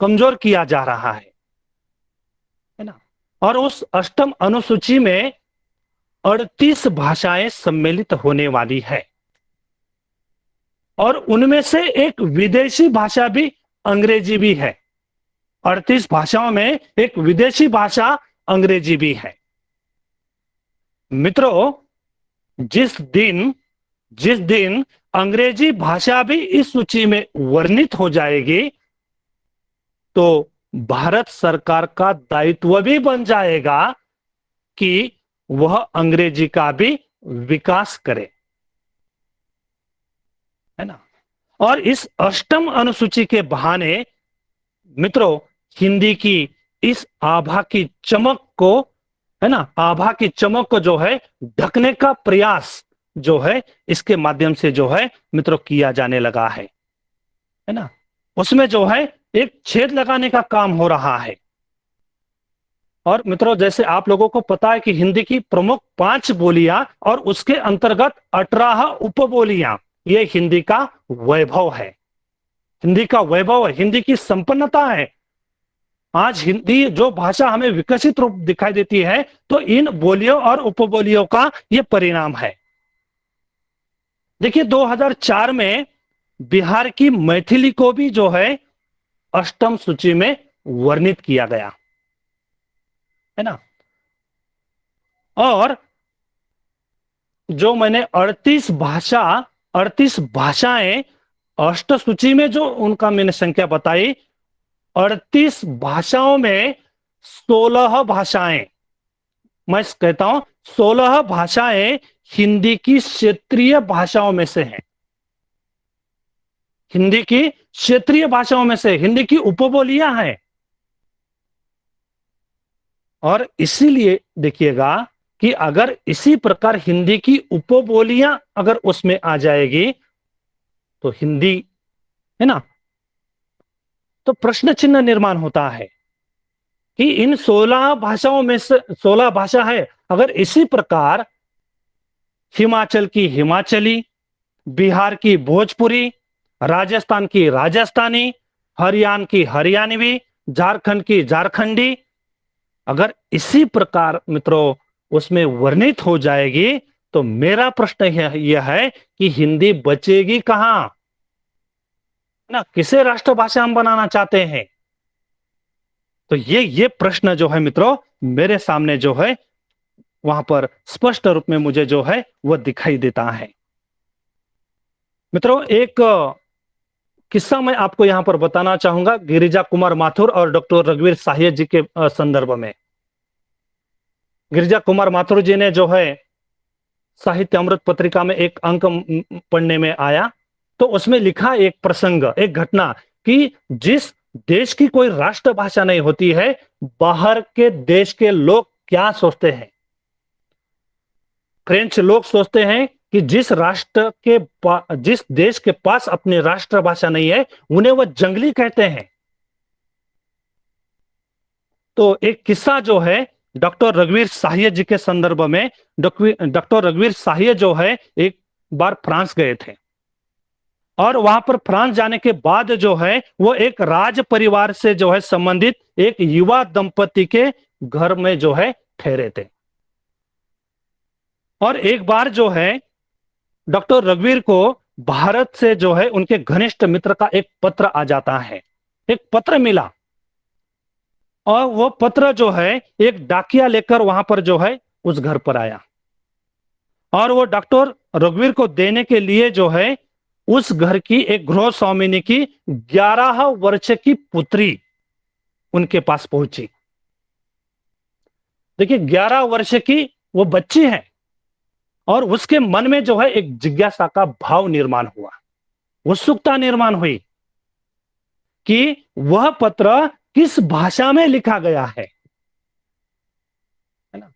कमजोर किया जा रहा है ना। और उस 8वीं अनुसूची में 38 भाषाएं सम्मिलित होने वाली है, और उनमें से एक विदेशी भाषा भी अंग्रेजी भी है। 38 भाषाओं में एक विदेशी भाषा अंग्रेजी भी है। मित्रों, जिस दिन अंग्रेजी भाषा भी इस सूची में वर्णित हो जाएगी तो भारत सरकार का दायित्व भी बन जाएगा कि वह अंग्रेजी का भी विकास करे, है ना। और इस 8वीं अनुसूची के बहाने मित्रों हिंदी की इस आभा की चमक को, है ना, आभा की चमक को जो है ढकने का प्रयास जो है इसके माध्यम से जो है मित्रों किया जाने लगा है ना। उसमें जो है एक छेद लगाने का काम हो रहा है। और मित्रों, जैसे आप लोगों को पता है कि हिंदी की प्रमुख 5 बोलियां और उसके अंतर्गत 18 उपबोलियां, ये हिंदी का वैभव है, हिंदी का वैभव है, हिंदी की संपन्नता है। आज हिंदी जो भाषा हमें विकसित रूप दिखाई देती है तो इन बोलियों और उपबोलियों का यह परिणाम है। देखिए 2004 में बिहार की मैथिली को भी जो है 8वीं सूची में वर्णित किया गया, है ना। और जो मैंने 38 भाषाएं 8 सूची में जो उनका मैंने संख्या बताई, 38 भाषाओं में 16 भाषाएं, मैं कहता हूं 16 भाषाएं हिंदी की क्षेत्रीय भाषाओं में से हैं, हिंदी की क्षेत्रीय भाषाओं में से, हिंदी की उपबोलियां हैं। और इसीलिए देखिएगा कि अगर इसी प्रकार हिंदी की उपबोलियां अगर उसमें आ जाएगी तो हिंदी, है ना, तो प्रश्न चिन्ह निर्माण होता है कि इन 16 भाषाओं में से 16 भाषा है, अगर इसी प्रकार हिमाचल की हिमाचली, बिहार की भोजपुरी, राजस्थान की राजस्थानी, हरियाणा की हरियाणवी, झारखंड की झारखंडी, अगर इसी प्रकार मित्रों उसमें वर्णित हो जाएगी तो मेरा प्रश्न यह है कि हिंदी बचेगी कहां ना, किसे राष्ट्रभाषा हम बनाना चाहते हैं। तो ये प्रश्न जो है मित्रों मेरे सामने जो है वहां पर स्पष्ट रूप में मुझे जो है वह दिखाई देता है। मित्रों एक किस्सा मैं आपको यहां पर बताना चाहूंगा गिरिजा कुमार माथुर और डॉक्टर रघुवीर साहिय जी के संदर्भ में। गिरिजा कुमार माथुर जी ने जो है साहित्य अमृत पत्रिका में एक अंक पढ़ने में आया तो उसमें लिखा एक प्रसंग, एक घटना कि जिस देश की कोई राष्ट्रभाषा नहीं होती है, बाहर के देश के लोग क्या सोचते हैं। फ्रेंच लोग सोचते हैं कि जिस देश के पास अपनी राष्ट्रभाषा नहीं है उन्हें वह जंगली कहते हैं। तो एक किस्सा जो है डॉक्टर रघुवीर साहिय जी के संदर्भ में, डॉक्टर रघुवीर साहिय जो है एक बार फ्रांस गए थे और वहां पर फ्रांस जाने के बाद जो है वो एक राज परिवार से जो है संबंधित एक युवा दंपति के घर में जो है ठहरे थे। और एक बार जो है डॉक्टर रघुवीर को भारत से जो है उनके घनिष्ठ मित्र का एक पत्र आ जाता है, एक पत्र मिला और वो पत्र जो है एक डाकिया लेकर वहां पर जो है उस घर पर आया और वो डॉक्टर रघुवीर को देने के लिए जो है उस घर की एक गृह स्वामिनी की 11 वर्ष की पुत्री उनके पास पहुंची। देखिए 11 वर्ष की वो बच्ची है और उसके मन में जो है एक जिज्ञासा का भाव निर्माण हुआ, उत्सुकता निर्माण हुई कि वह पत्र किस भाषा में लिखा गया है ना।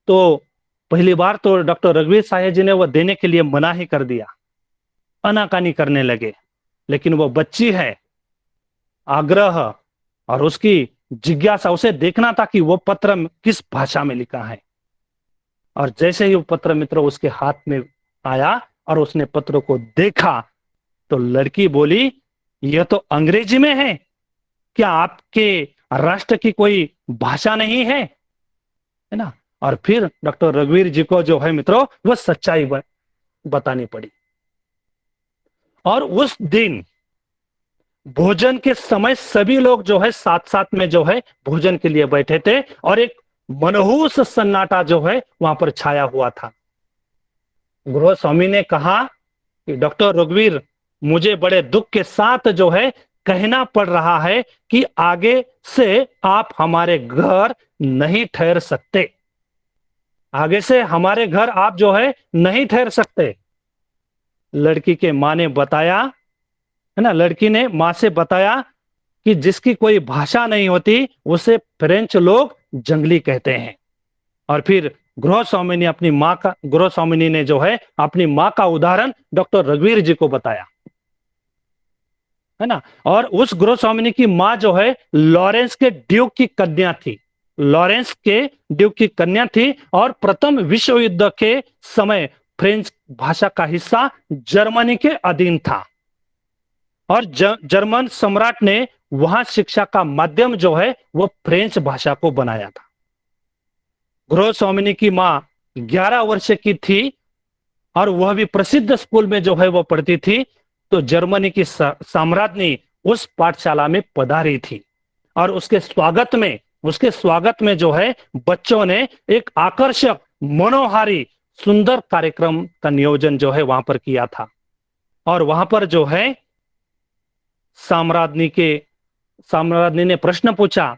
तो पहली बार तो डॉक्टर रघुवीर साहे जी ने वह देने के लिए मना ही कर दिया, आनाकानी करने लगे। लेकिन वो बच्ची है, आग्रह और उसकी जिज्ञासा, उसे देखना था कि वो पत्र किस भाषा में लिखा है। और जैसे ही वो पत्र मित्र उसके हाथ में आया और उसने पत्र को देखा तो लड़की बोली, यह तो अंग्रेजी में है, क्या आपके राष्ट्र की कोई भाषा नहीं है ना। और फिर डॉक्टर रघुवीर जी को जो है मित्रों वह सच्चाई बतानी पड़ी। और उस दिन भोजन के समय सभी लोग जो है साथ साथ में जो है भोजन के लिए बैठे थे और एक मनहूस सन्नाटा जो है वहां पर छाया हुआ था। गृह स्वामी ने कहा कि डॉक्टर रघुवीर, मुझे बड़े दुख के साथ जो है कहना पड़ रहा है कि आगे से आप हमारे घर नहीं ठहर सकते, आगे से हमारे घर आप जो है नहीं ठहर सकते। लड़की के माँ ने बताया, है ना, लड़की ने माँ से बताया कि जिसकी कोई भाषा नहीं होती उसे फ्रेंच लोग जंगली कहते हैं। और फिर गृह स्वामिनी ने जो है अपनी माँ का उदाहरण डॉक्टर रघुवीर जी को बताया, है ना। और उस गृह स्वामिनी की माँ जो है लॉरेंस के ड्यूक की कन्या थी, लॉरेंस के ड्यूक की कन्या थी और प्रथम विश्व युद्ध के समय फ्रेंच भाषा का हिस्सा जर्मनी के अधीन था और जर्मन सम्राट ने वहां शिक्षा का माध्यम जो है वो फ्रेंच भाषा को बनाया था। गृह स्वामिनी की मां 11 वर्ष की थी और वह भी प्रसिद्ध स्कूल में जो है वो पढ़ती थी। तो जर्मनी की साम्राज्ञी उस पाठशाला में पधारी थी और उसके स्वागत में जो है बच्चों ने एक आकर्षक, मनोहारी, सुंदर कार्यक्रम का नियोजन जो है वहां पर किया था। और वहां पर जो है साम्राज्ञी ने प्रश्न पूछा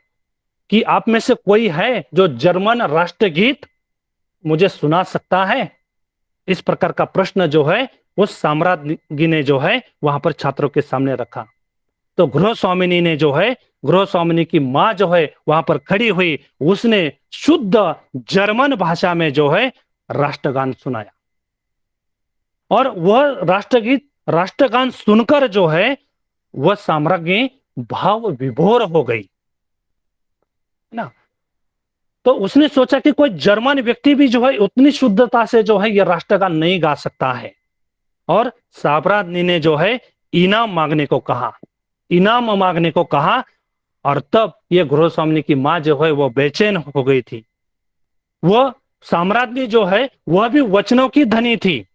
कि आप में से कोई है जो जर्मन राष्ट्रगीत मुझे सुना सकता है। इस प्रकार का प्रश्न जो है उस साम्राज्ञी ने जो है वहां पर छात्रों के सामने रखा। तो गृह स्वामिनी की मां जो है वहां पर खड़ी हुई, उसने शुद्ध जर्मन भाषा में जो है राष्ट्रगान सुनाया और वह राष्ट्रगान सुनकर जो है वह साम्राज्ञी भाव विभोर हो गई ना। तो उसने सोचा कि कोई जर्मन व्यक्ति भी जो है उतनी शुद्धता से जो है यह राष्ट्रगान नहीं गा सकता है और साम्राज्ञी ने जो है इनाम मांगने को कहा। और तब यह गृह स्वामिनी की मां जो है वह बेचैन हो गई थी। वह साम्राज्ञी जो है वह भी वचनों की धनी थी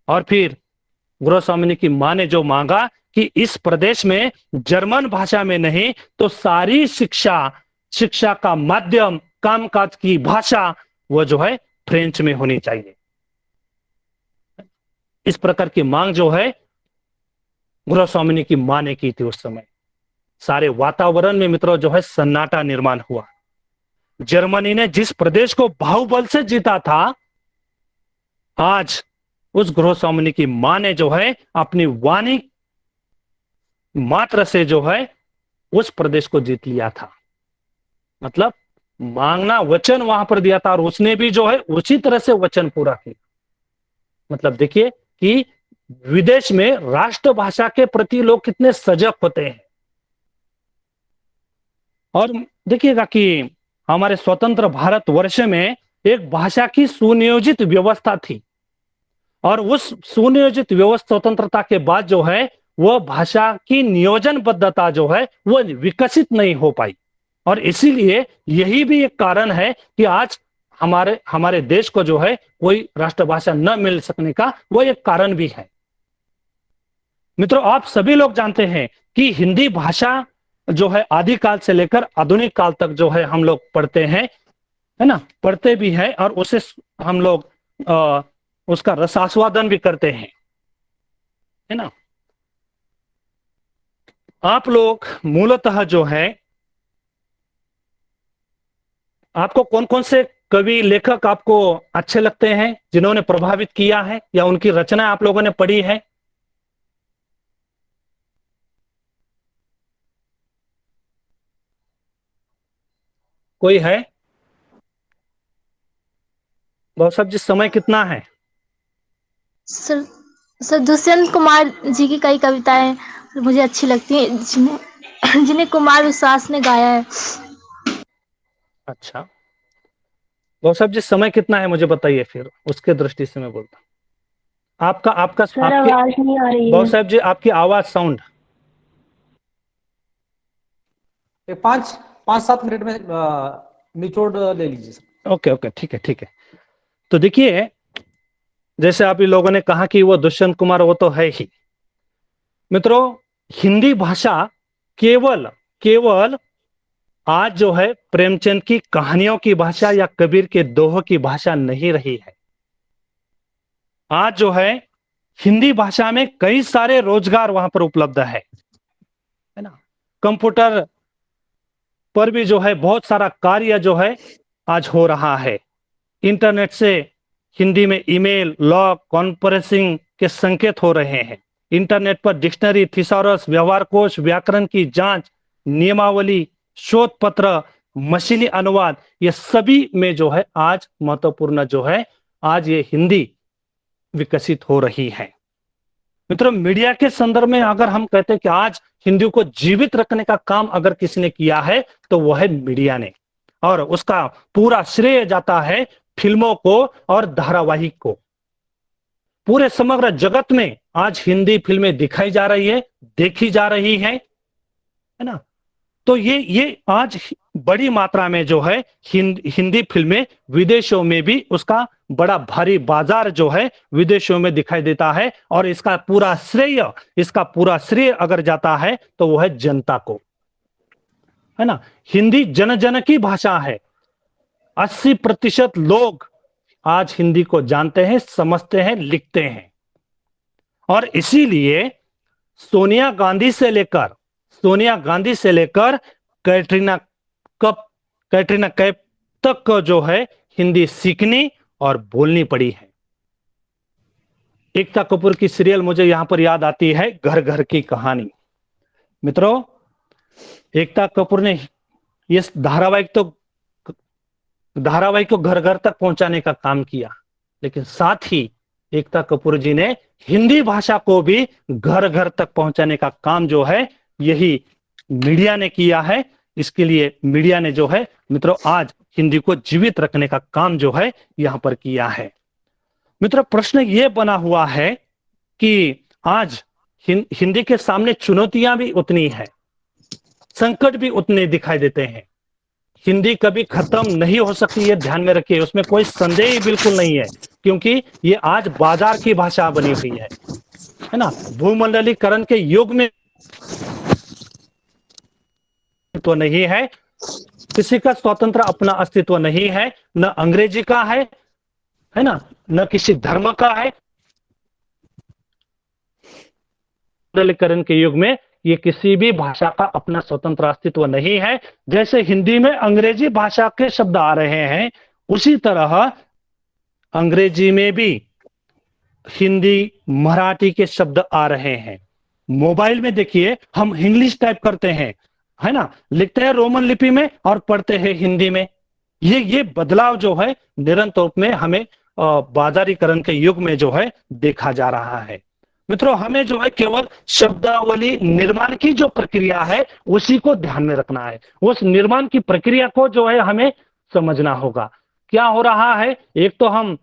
और फिर गृह स्वामिनी की मां ने जो मांगा कि इस प्रदेश में जर्मन भाषा में नहीं तो सारी शिक्षा का माध्यम, कामकाज की भाषा वह जो है फ्रेंच में होनी चाहिए। इस प्रकार की मांग जो है गृह स्वामिनी की मां ने की थी। उस समय सारे वातावरण में मित्रों जो है सन्नाटा निर्माण हुआ। जर्मनी ने जिस प्रदेश को बाहुबल से जीता था, आज उस गृह स्वामिनी की मां ने जो है अपनी वाणी मात्र से जो है उस प्रदेश को जीत लिया था। मतलब मांगना वचन वहां पर दिया था और उसने भी जो है उसी तरह से वचन पूरा किया। मतलब देखिए कि विदेश में राष्ट्रभाषा के प्रति लोग कितने सजग होते हैं। और देखिएगा कि हमारे स्वतंत्र भारत वर्ष में एक भाषा की सुनियोजित व्यवस्था थी और उस सुनियोजित व्यवस्था स्वतंत्रता के बाद जो है वह भाषा की नियोजनबद्धता जो है वह विकसित नहीं हो पाई। और इसीलिए यही भी एक कारण है कि आज हमारे देश को जो है कोई राष्ट्रभाषा न मिल सकने का वो एक कारण भी है। मित्रों, आप सभी लोग जानते हैं कि हिंदी भाषा जो है आदिकाल से लेकर आधुनिक काल तक जो है हम लोग पढ़ते हैं, है ना, पढ़ते भी हैं और उसे हम लोग उसका रसास्वादन भी करते हैं। है ना। आप लोग मूलतः जो है, आपको कौन कौन से कवि लेखक आपको अच्छे लगते हैं, जिन्होंने प्रभावित किया है या उनकी रचना आप लोगों ने पढ़ी है? कोई है? बहुत साहब जी, समय कितना है? सर सर दुष्यंत कुमार जी की कई कविताएं मुझे अच्छी लगती हैं, जिन्हें जिन्हें कुमार विश्वास ने गाया है। अच्छा, बहुत साहब जी, समय कितना है मुझे बताइए, फिर उसके दृष्टि से मैं बोलता हूं। आपका आपका सर आपकी आवाज नहीं आ रही बहुत है। साहब जी, आपकी आवाज साउंड। एक 5-7 मिनट में निचोड़ ले लीजिए सर। ओके ओके, ठीक है ठीक है। तो देखिए, जैसे आप ही लोगों ने कहा कि वो दुष्यंत कुमार, वो तो है ही। मित्रों, हिंदी भाषा केवल केवल आज जो है प्रेमचंद की कहानियों की भाषा या कबीर के दोहों की भाषा नहीं रही है। आज जो है हिंदी भाषा में कई सारे रोजगार वहां पर उपलब्ध है ना। कंप्यूटर पर भी जो है बहुत सारा कार्य जो है आज हो रहा है। इंटरनेट से हिंदी में ईमेल, लॉग, कॉन्फ्रेंसिंग के संकेत हो रहे हैं। इंटरनेट पर डिक्शनरी, थिसॉरस, व्यवहार कोश, व्याकरण की जांच, नियमावली, शोध पत्र, मशीनी अनुवाद, ये सभी में जो है आज महत्वपूर्ण जो है आज ये हिंदी विकसित हो रही है। मित्रों, मीडिया के संदर्भ में अगर हम कहते हैं कि आज हिंदी को जीवित रखने का काम अगर किसी ने किया है तो वह है मीडिया ने, और उसका पूरा श्रेय जाता है फिल्मों को और धारावाहिक को। पूरे समग्र जगत में आज हिंदी फिल्में दिखाई जा रही है, देखी जा रही है ना। तो ये आज बड़ी मात्रा में जो है हिंदी फिल्में विदेशों में भी उसका बड़ा भारी बाजार जो है विदेशों में दिखाई देता है, और इसका पूरा श्रेय अगर जाता है तो वो है जनता को, है ना। हिंदी जन जन की भाषा है। 80% लोग आज हिंदी को जानते हैं, समझते हैं, लिखते हैं, और इसीलिए सोनिया गांधी से लेकर कैटरीना कैफ तक को जो है हिंदी सीखनी और बोलनी पड़ी है। एकता कपूर की सीरियल मुझे यहां पर याद आती है, घर घर की कहानी। मित्रों, एकता कपूर ने ये धारावाहिक को घर घर तक पहुंचाने का काम किया, लेकिन साथ ही एकता कपूर जी ने हिंदी भाषा को भी घर घर तक पहुंचाने का काम जो है यही मीडिया ने किया है। इसके लिए मीडिया ने जो है मित्रों आज हिंदी को जीवित रखने का काम जो है यहां पर किया है। मित्रों, प्रश्न ये बना हुआ है कि आज हिंदी के सामने चुनौतियां भी उतनी है, संकट भी उतने दिखाई देते हैं। हिंदी कभी खत्म नहीं हो सकती, ये ध्यान में रखिए, उसमें कोई संदेह बिल्कुल नहीं है, क्योंकि ये आज बाजार की भाषा बनी हुई है ना। भूमंडलीकरण के युग में तो नहीं है, किसी का स्वतंत्र अपना अस्तित्व नहीं है, न अंग्रेजी का है ना, न किसी धर्म का है। भूमंडलीकरण के युग में ये किसी भी भाषा का अपना स्वतंत्र अस्तित्व नहीं है। जैसे हिंदी में अंग्रेजी भाषा के शब्द आ रहे हैं, उसी तरह अंग्रेजी में भी हिंदी, मराठी के शब्द आ रहे हैं। मोबाइल में देखिए, हम इंग्लिश टाइप करते हैं, है ना, लिखते हैं रोमन लिपि में और पढ़ते हैं हिंदी में। ये बदलाव जो है निरंतर रूप में हमें बाजारीकरण के युग में जो है देखा जा रहा है। मित्रों, हमें जो है केवल शब्दावली निर्माण की जो प्रक्रिया है उसी को ध्यान में रखना है। उस निर्माण की प्रक्रिया को जो है हमें समझना होगा। क्या हो रहा है, एक तो हम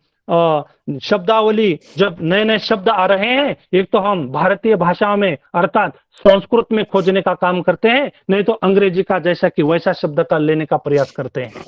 शब्दावली, जब नए नए शब्द आ रहे हैं, एक तो हम भारतीय भाषा में अर्थात संस्कृत में खोजने का काम करते हैं, नहीं तो अंग्रेजी का जैसा कि वैसा शब्द का लेने का प्रयास करते हैं।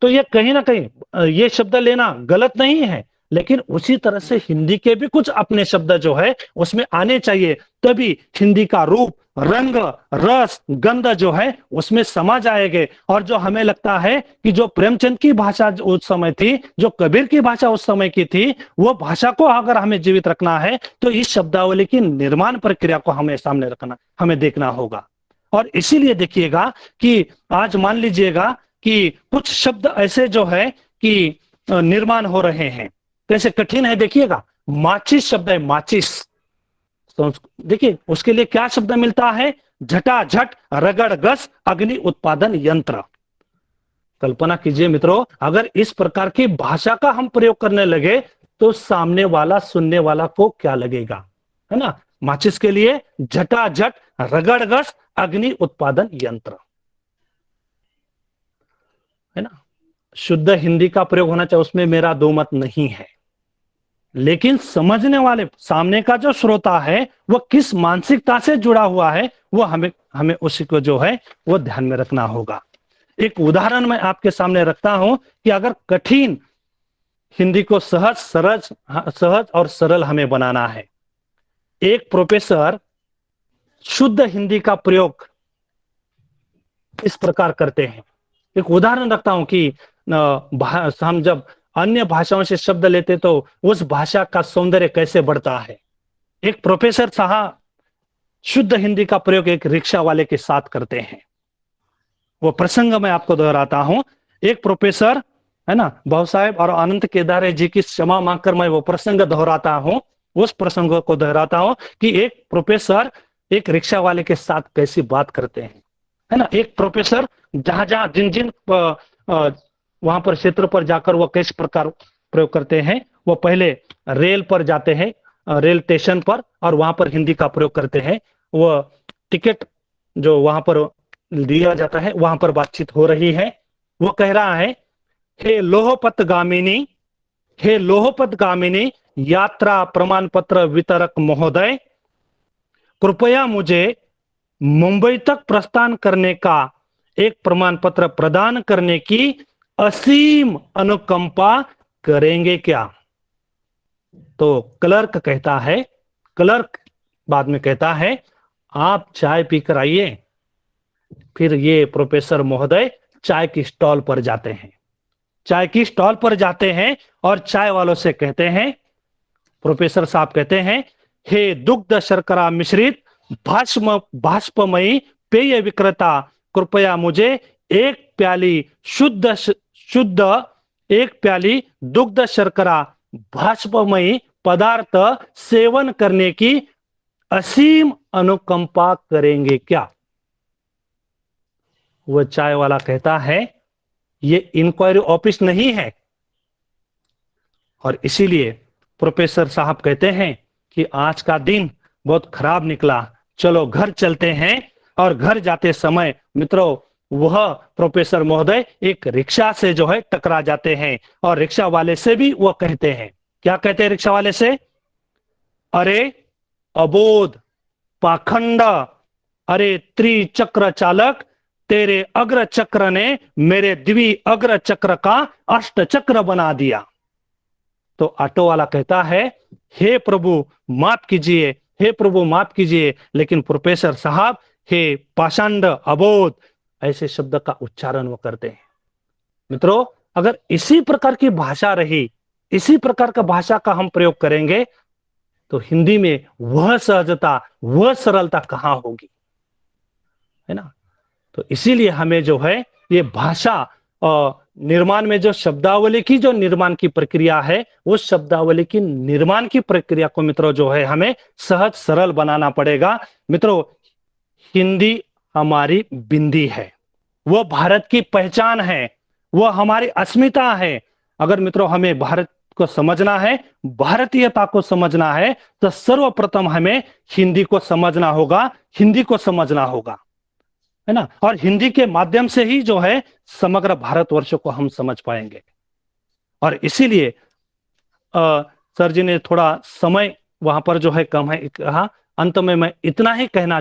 तो ये कहीं ना कहीं ये शब्द लेना गलत नहीं है, लेकिन उसी तरह से हिंदी के भी कुछ अपने शब्द जो है उसमें आने चाहिए, तभी हिंदी का रूप, रंग, रस, गंध जो है उसमें समा जाएंगे। और जो हमें लगता है कि जो प्रेमचंद की भाषा उस समय थी, जो कबीर की भाषा उस समय की थी, वो भाषा को अगर हमें जीवित रखना है तो इस शब्दावली की निर्माण प्रक्रिया को हमें सामने रखना, हमें देखना होगा। और इसीलिए देखिएगा कि आज मान लीजिएगा कि कुछ शब्द ऐसे जो है कि निर्माण हो रहे हैं, कैसे कठिन है देखिएगा। माचिस शब्द है, माचिस, तो देखिए उसके लिए क्या शब्द मिलता है, झटाझट, रगड़ गस, अग्नि उत्पादन यंत्र। कल्पना कीजिए मित्रों, अगर इस प्रकार की भाषा का हम प्रयोग करने लगे तो सामने वाला, सुनने वाला को क्या लगेगा, है ना। माचिस के लिए झटाझट, रगड़ गस, अग्नि उत्पादन यंत्र, है ना। शुद्ध हिंदी का प्रयोग होना चाहिए, उसमें मेरा दो मत नहीं है, लेकिन समझने वाले, सामने का जो श्रोता है वो किस मानसिकता से जुड़ा हुआ है, वो हमें उसी को जो है वो ध्यान में रखना होगा। एक उदाहरण मैं आपके सामने रखता हूं कि अगर कठिन हिंदी को सहज और सरल हमें बनाना है, एक प्रोफेसर शुद्ध हिंदी का प्रयोग इस प्रकार करते हैं। एक उदाहरण रखता हूं कि हम जब अन्य भाषाओं से शब्द लेते तो उस भाषा का सौंदर्य कैसे बढ़ता है। एक प्रोफेसर साहब शुद्ध हिंदी का प्रयोग एक रिक्शा वाले के साथ करते हैं। वो प्रसंग मैं आपको दोहराता हूं। एक प्रोफेसर, है ना, भाऊ साहेब और अनंत केदारे जी की क्षमा मांगकर मैं वो प्रसंग दोहराता हूं, उस प्रसंग को दोहराता हूं कि एक प्रोफेसर एक रिक्शा वाले के साथ कैसी बात करते हैं, है ना। एक प्रोफेसर जहां जिन वहां पर क्षेत्र पर जाकर वो किस प्रकार प्रयोग करते हैं, वो पहले रेल पर जाते हैं, रेल स्टेशन पर, और वहां पर हिंदी का प्रयोग करते हैं। वो टिकट जो वहां पर दिया जाता है, वहां पर बातचीत हो रही है। वो कह रहा है, हे लोहपत गामिनी यात्रा प्रमाण पत्र वितरक महोदय, कृपया मुझे मुंबई तक प्रस्थान करने का एक प्रमाण पत्र प्रदान करने की असीम अनुकंपा करेंगे क्या। तो क्लर्क बाद में कहता है, आप चाय पीकर आइए। फिर ये प्रोफेसर महोदय चाय की स्टॉल पर जाते हैं और चाय वालों से कहते हैं, प्रोफेसर साहब कहते हैं, हे दुग्ध शर्करा मिश्रित भाष्पमयी पेय विक्रेता, कृपया मुझे एक प्याली दुग्ध शर्करा भाष्पमयी पदार्थ सेवन करने की असीम अनुकंपा करेंगे क्या। वह चाय वाला कहता है, ये इंक्वायरी ऑफिस नहीं है। और इसीलिए प्रोफेसर साहब कहते हैं कि आज का दिन बहुत खराब निकला, चलो घर चलते हैं। और घर जाते समय मित्रों, वह प्रोफेसर महोदय एक रिक्शा से जो है टकरा जाते हैं, और रिक्शा वाले से भी वो कहते हैं, क्या कहते हैं रिक्शा वाले से, अरे अबोध पाखंड, अरे त्रिचक्र चालक, तेरे अग्र चक्र ने मेरे द्वि अग्र चक्र का अष्ट चक्र बना दिया। तो ऑटो वाला कहता है, हे प्रभु माफ कीजिए। लेकिन प्रोफेसर साहब, हे पाषांड अबोध, ऐसे शब्द का उच्चारण वो करते हैं। मित्रों, अगर इसी प्रकार की भाषा रही, इसी प्रकार का भाषा का हम प्रयोग करेंगे तो हिंदी में वह सहजता, वह सरलता कहां होगी, है ना। तो इसीलिए हमें जो है ये भाषा निर्माण में जो शब्दावली की जो निर्माण की प्रक्रिया है, उस शब्दावली की निर्माण की प्रक्रिया को मित्रों जो है हमें सहज सरल बनाना पड़ेगा। मित्रों, हिंदी हमारी बिंदी है, वह भारत की पहचान है, वह हमारी अस्मिता है। अगर मित्रों हमें भारत को समझना है, भारतीयता को समझना है, तो सर्वप्रथम हमें हिंदी को समझना होगा, है ना। और हिंदी के माध्यम से ही जो है समग्र भारतवर्ष को हम समझ पाएंगे। और इसीलिए सर जी ने थोड़ा समय वहां पर जो है कम है, कहा अंत में मैं इतना ही कहना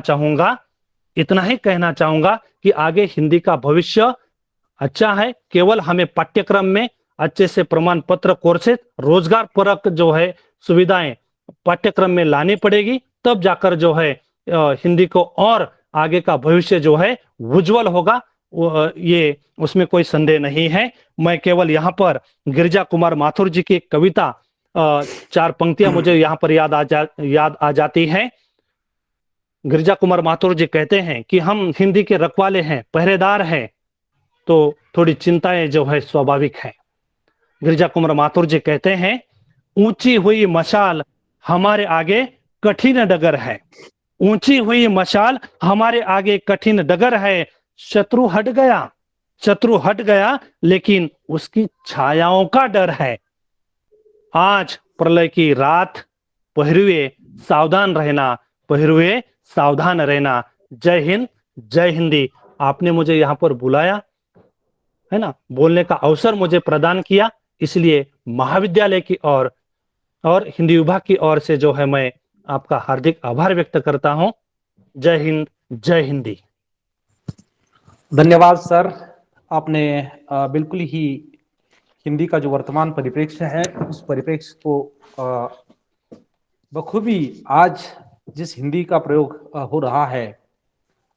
चाहूंगा कि आगे हिंदी का भविष्य अच्छा है। केवल हमें पाठ्यक्रम में अच्छे से प्रमाण पत्र कोर्सेज, रोजगार परक जो है सुविधाएं पाठ्यक्रम में लानी पड़ेगी, तब जाकर जो है हिंदी को और आगे का भविष्य जो है उज्जवल होगा। ये उसमें कोई संदेह नहीं है। मैं केवल यहाँ पर गिरिजा कुमार माथुर जी की एक कविता, 4 पंक्तियां मुझे यहाँ पर याद आ जाती हैं। गिरिजा कुमार माथुर जी कहते हैं कि हम हिंदी के रखवाले हैं, पहरेदार हैं, तो थोड़ी चिंताएं जो है स्वाभाविक है। गिरिजा कुमार माथुर जी कहते हैं, ऊंची हुई मशाल हमारे आगे कठिन डगर है, ऊंची हुई मशाल हमारे आगे कठिन डगर है, शत्रु हट गया लेकिन उसकी छायाओं का डर है। आज प्रलय की रात, पहिरुए सावधान रहना। जय हिंद, जय हिंदी। आपने मुझे यहाँ पर बुलाया है ना, बोलने का अवसर मुझे प्रदान किया, इसलिए महाविद्यालय की और हिंदी विभाग की ओर से जो है मैं आपका हार्दिक आभार व्यक्त करता हूं। जय हिंद, जय हिंदी। धन्यवाद सर। आपने बिल्कुल ही हिंदी का जो वर्तमान परिप्रेक्ष्य है उस परिप्रेक्ष्य को बखूबी आज जिस हिंदी का प्रयोग हो रहा है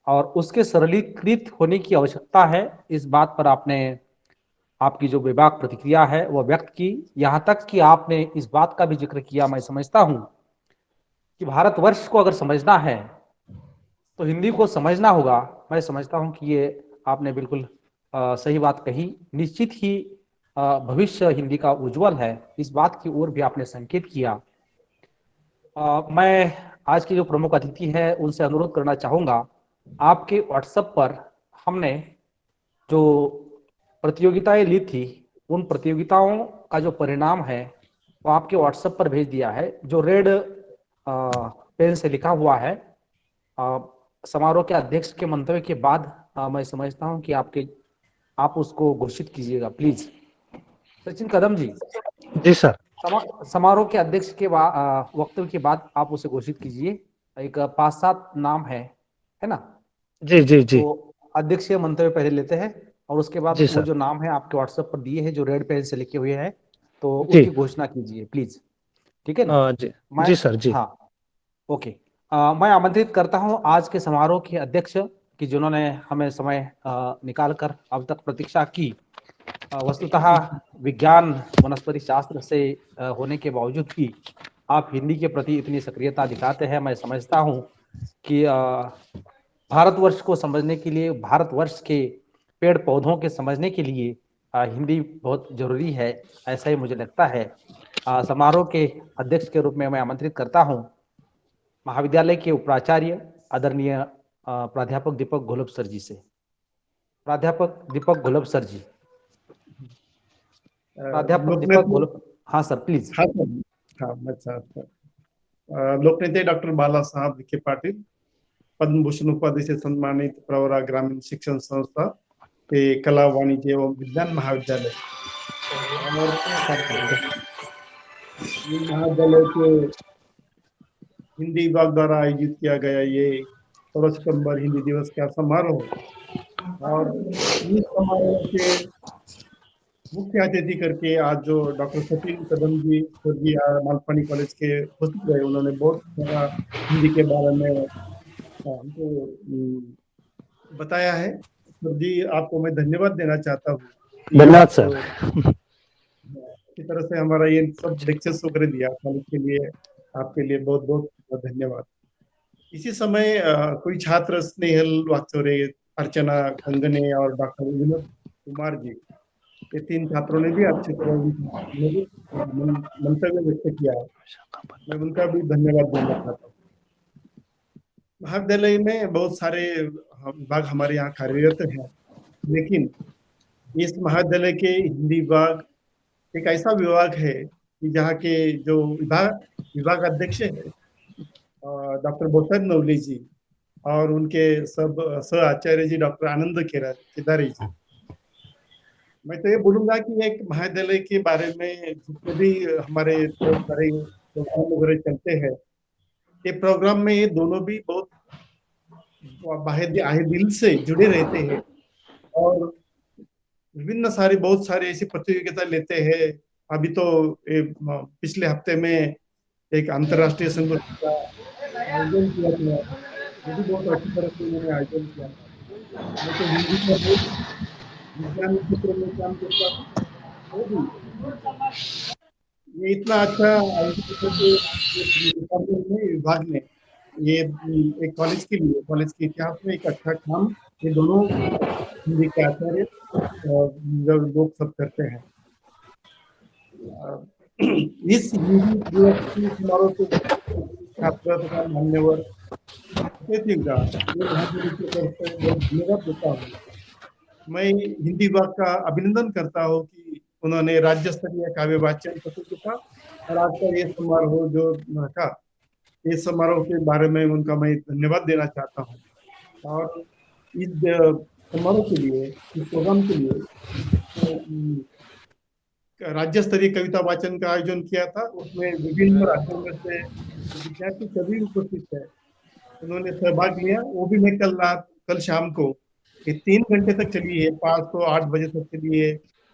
और उसके सरलीकृत होने की आवश्यकता है, इस बात पर आपने आपकी जो बेबाक प्रतिक्रिया है वह व्यक्त की। यहाँ तक कि आपने इस बात का भी जिक्र किया, मैं समझता हूँ कि भारतवर्ष को अगर समझना है तो हिंदी को समझना होगा। मैं समझता हूँ कि ये आपने बिल्कुल सही बात कही। निश्चित ही भविष्य हिंदी का उज्जवल है, इस बात की ओर भी आपने संकेत किया। मैं आज के जो प्रमुख अतिथि है उनसे अनुरोध करना चाहूँगा, आपके व्हाट्सएप पर हमने जो प्रतियोगिताएं ली थी उन प्रतियोगिताओं का जो परिणाम है वो आपके व्हाट्सएप पर भेज दिया है, जो रेड पेन से लिखा हुआ है। समारोह के अध्यक्ष के मंतव्य के बाद मैं समझता हूं कि आप उसको घोषित कीजिएगा प्लीज। सचिन कदम जी। जी सर। समारोह के अध्यक्ष के वक्तव्य के बाद आप उसे घोषित कीजिए। एक 5-7 नाम है ना? जी जी जी। तो अध्यक्षीय मंतव्य पहले लेते हैं और उसके बाद वो जो नाम है आपके व्हाट्सएप पर दिए हैं जो रेड पेन से लिखे हुए हैं, तो उसकी घोषणा कीजिए प्लीज। ठीक है ना? जी सर जी। हाँ, ओके। मैं आमंत्रित करता हूं आज के समारोह के अध्यक्ष कि जिन्होंने हमें समय निकाल कर अब तक प्रतीक्षा की। वस्तुतः विज्ञान वनस्पति शास्त्र से होने के बावजूद भी आप हिंदी के प्रति इतनी सक्रियता दिखाते हैं। मैं समझता हूं कि भारतवर्ष को समझने के लिए, भारतवर्ष के पेड़ पौधों के समझने के लिए हिंदी बहुत जरूरी है, ऐसा ही मुझे लगता है। समारोह के अध्यक्ष के रूप में मैं आमंत्रित करता हूं महाविद्यालय के उपाचार्य आदरणीय प्राध्यापक दीपक घोलप सर जी से। प्राध्यापक दीपक घोलप सर जी। प्राध्यापक दीपक घोलप। हाँ सर प्लीज। हाँ सर। हाँ मैं चाहता लोकनेते डॉक्टर बाला साहब विखे पाटिल, पद्म भूषण उपाधि से सम्मानित प्रवरा ग्रामीण शिक्षण संस्था के कला वाणिज्य एवं विज्ञान महाविद्यालय महाविद्यालय के हिंदी विभाग द्वारा आयोजित किया गया ये 16 सितंबर हिंदी दिवस का समारोह, और इस समारोह के मुख्य अतिथि करके आज जो डॉक्टर सचिन कदम जी सर जी मालपानी कॉलेज के उपस्थित रहे, उन्होंने बहुत सारा हिंदी के बारे में हमको बताया है। सर जी आपको मैं धन्यवाद देना चाहता हूँ। धन्यवाद सर। इस तरह से हमारा ये सब लेक्चर्स वगैरह दिया कॉलेज के लिए, आपके लिए बहुत बहुत धन्यवाद। इसी समय कोई छात्र स्नेहल वाक्चौरे, अर्चना कंगने और डॉक्टर विनोद कुमार जी, ये 3 छात्रों ने भी अच्छी तरह मंतव्य व्यक्त किया, मैं उनका भी धन्यवाद देना चाहता हूँ। महाविद्यालय में बहुत सारे विभाग हमारे यहाँ कार्यरत हैं, लेकिन इस महाविद्यालय के हिंदी विभाग एक ऐसा विभाग है कि जहाँ के जो विभाग अध्यक्ष है डॉक्टर बोसर नवली जी और उनके सब सह आचार्य जी डॉक्टर आनंद केदारी जी। मैं तो ये बोलूंगा कि एक महाविद्यालय के बारे में जितने भी हमारे सारे प्रोग्राम वगैरह चलते हैं, ये प्रोग्राम में ये दोनों भी बहुत बाहे दिल से जुड़े रहते हैं और विभिन्न सारी बहुत सारी ऐसी प्रतियोगिता लेते हैं। अभी तो पिछले हफ्ते में एक अंतर्राष्ट्रीय संगोष्ठी का आयोजन किया गया, वो भी बहुत अच्छी तरह से उन्होंने आयोजन किया। मैं तो हिंदी में बहुत विज्ञान क्षेत्र में काम करता हूँ, वो भी ये इतना अच्छा आयोजन करके डिपार्टमेंट में, विभाग ने ये एक कॉलेज के इतिहास में एक अच्छा काम ये दोनों हिंदी के आचार्य जब लोग सब करते हैं। इस हिंदी दिवस के समारोह को छात्र तथा मान्यवर अतिथि का बहुत धन्यवाद देता हूँ। मैं हिंदी विभाग का अभिनंदन करता हूँ कि उन्होंने राज्य स्तरीय काव्य वाचन प्रतियोगिता और आज का ये समारोह जो रखा, इस समारोह के बारे में उनका मैं धन्यवाद देना चाहता हूँ। और इस समारोह के लिए, इस प्रोग्राम के लिए राज्य स्तरीय कविता वाचन का आयोजन किया था। उसमें विभिन्न राज्यों में से विद्यार्थी सभी उपस्थित थे, उन्होंने सहभाग लिया। वो भी मैं कल शाम को ये 3 घंटे तक चली है, 5 से 8 बजे तक के लिए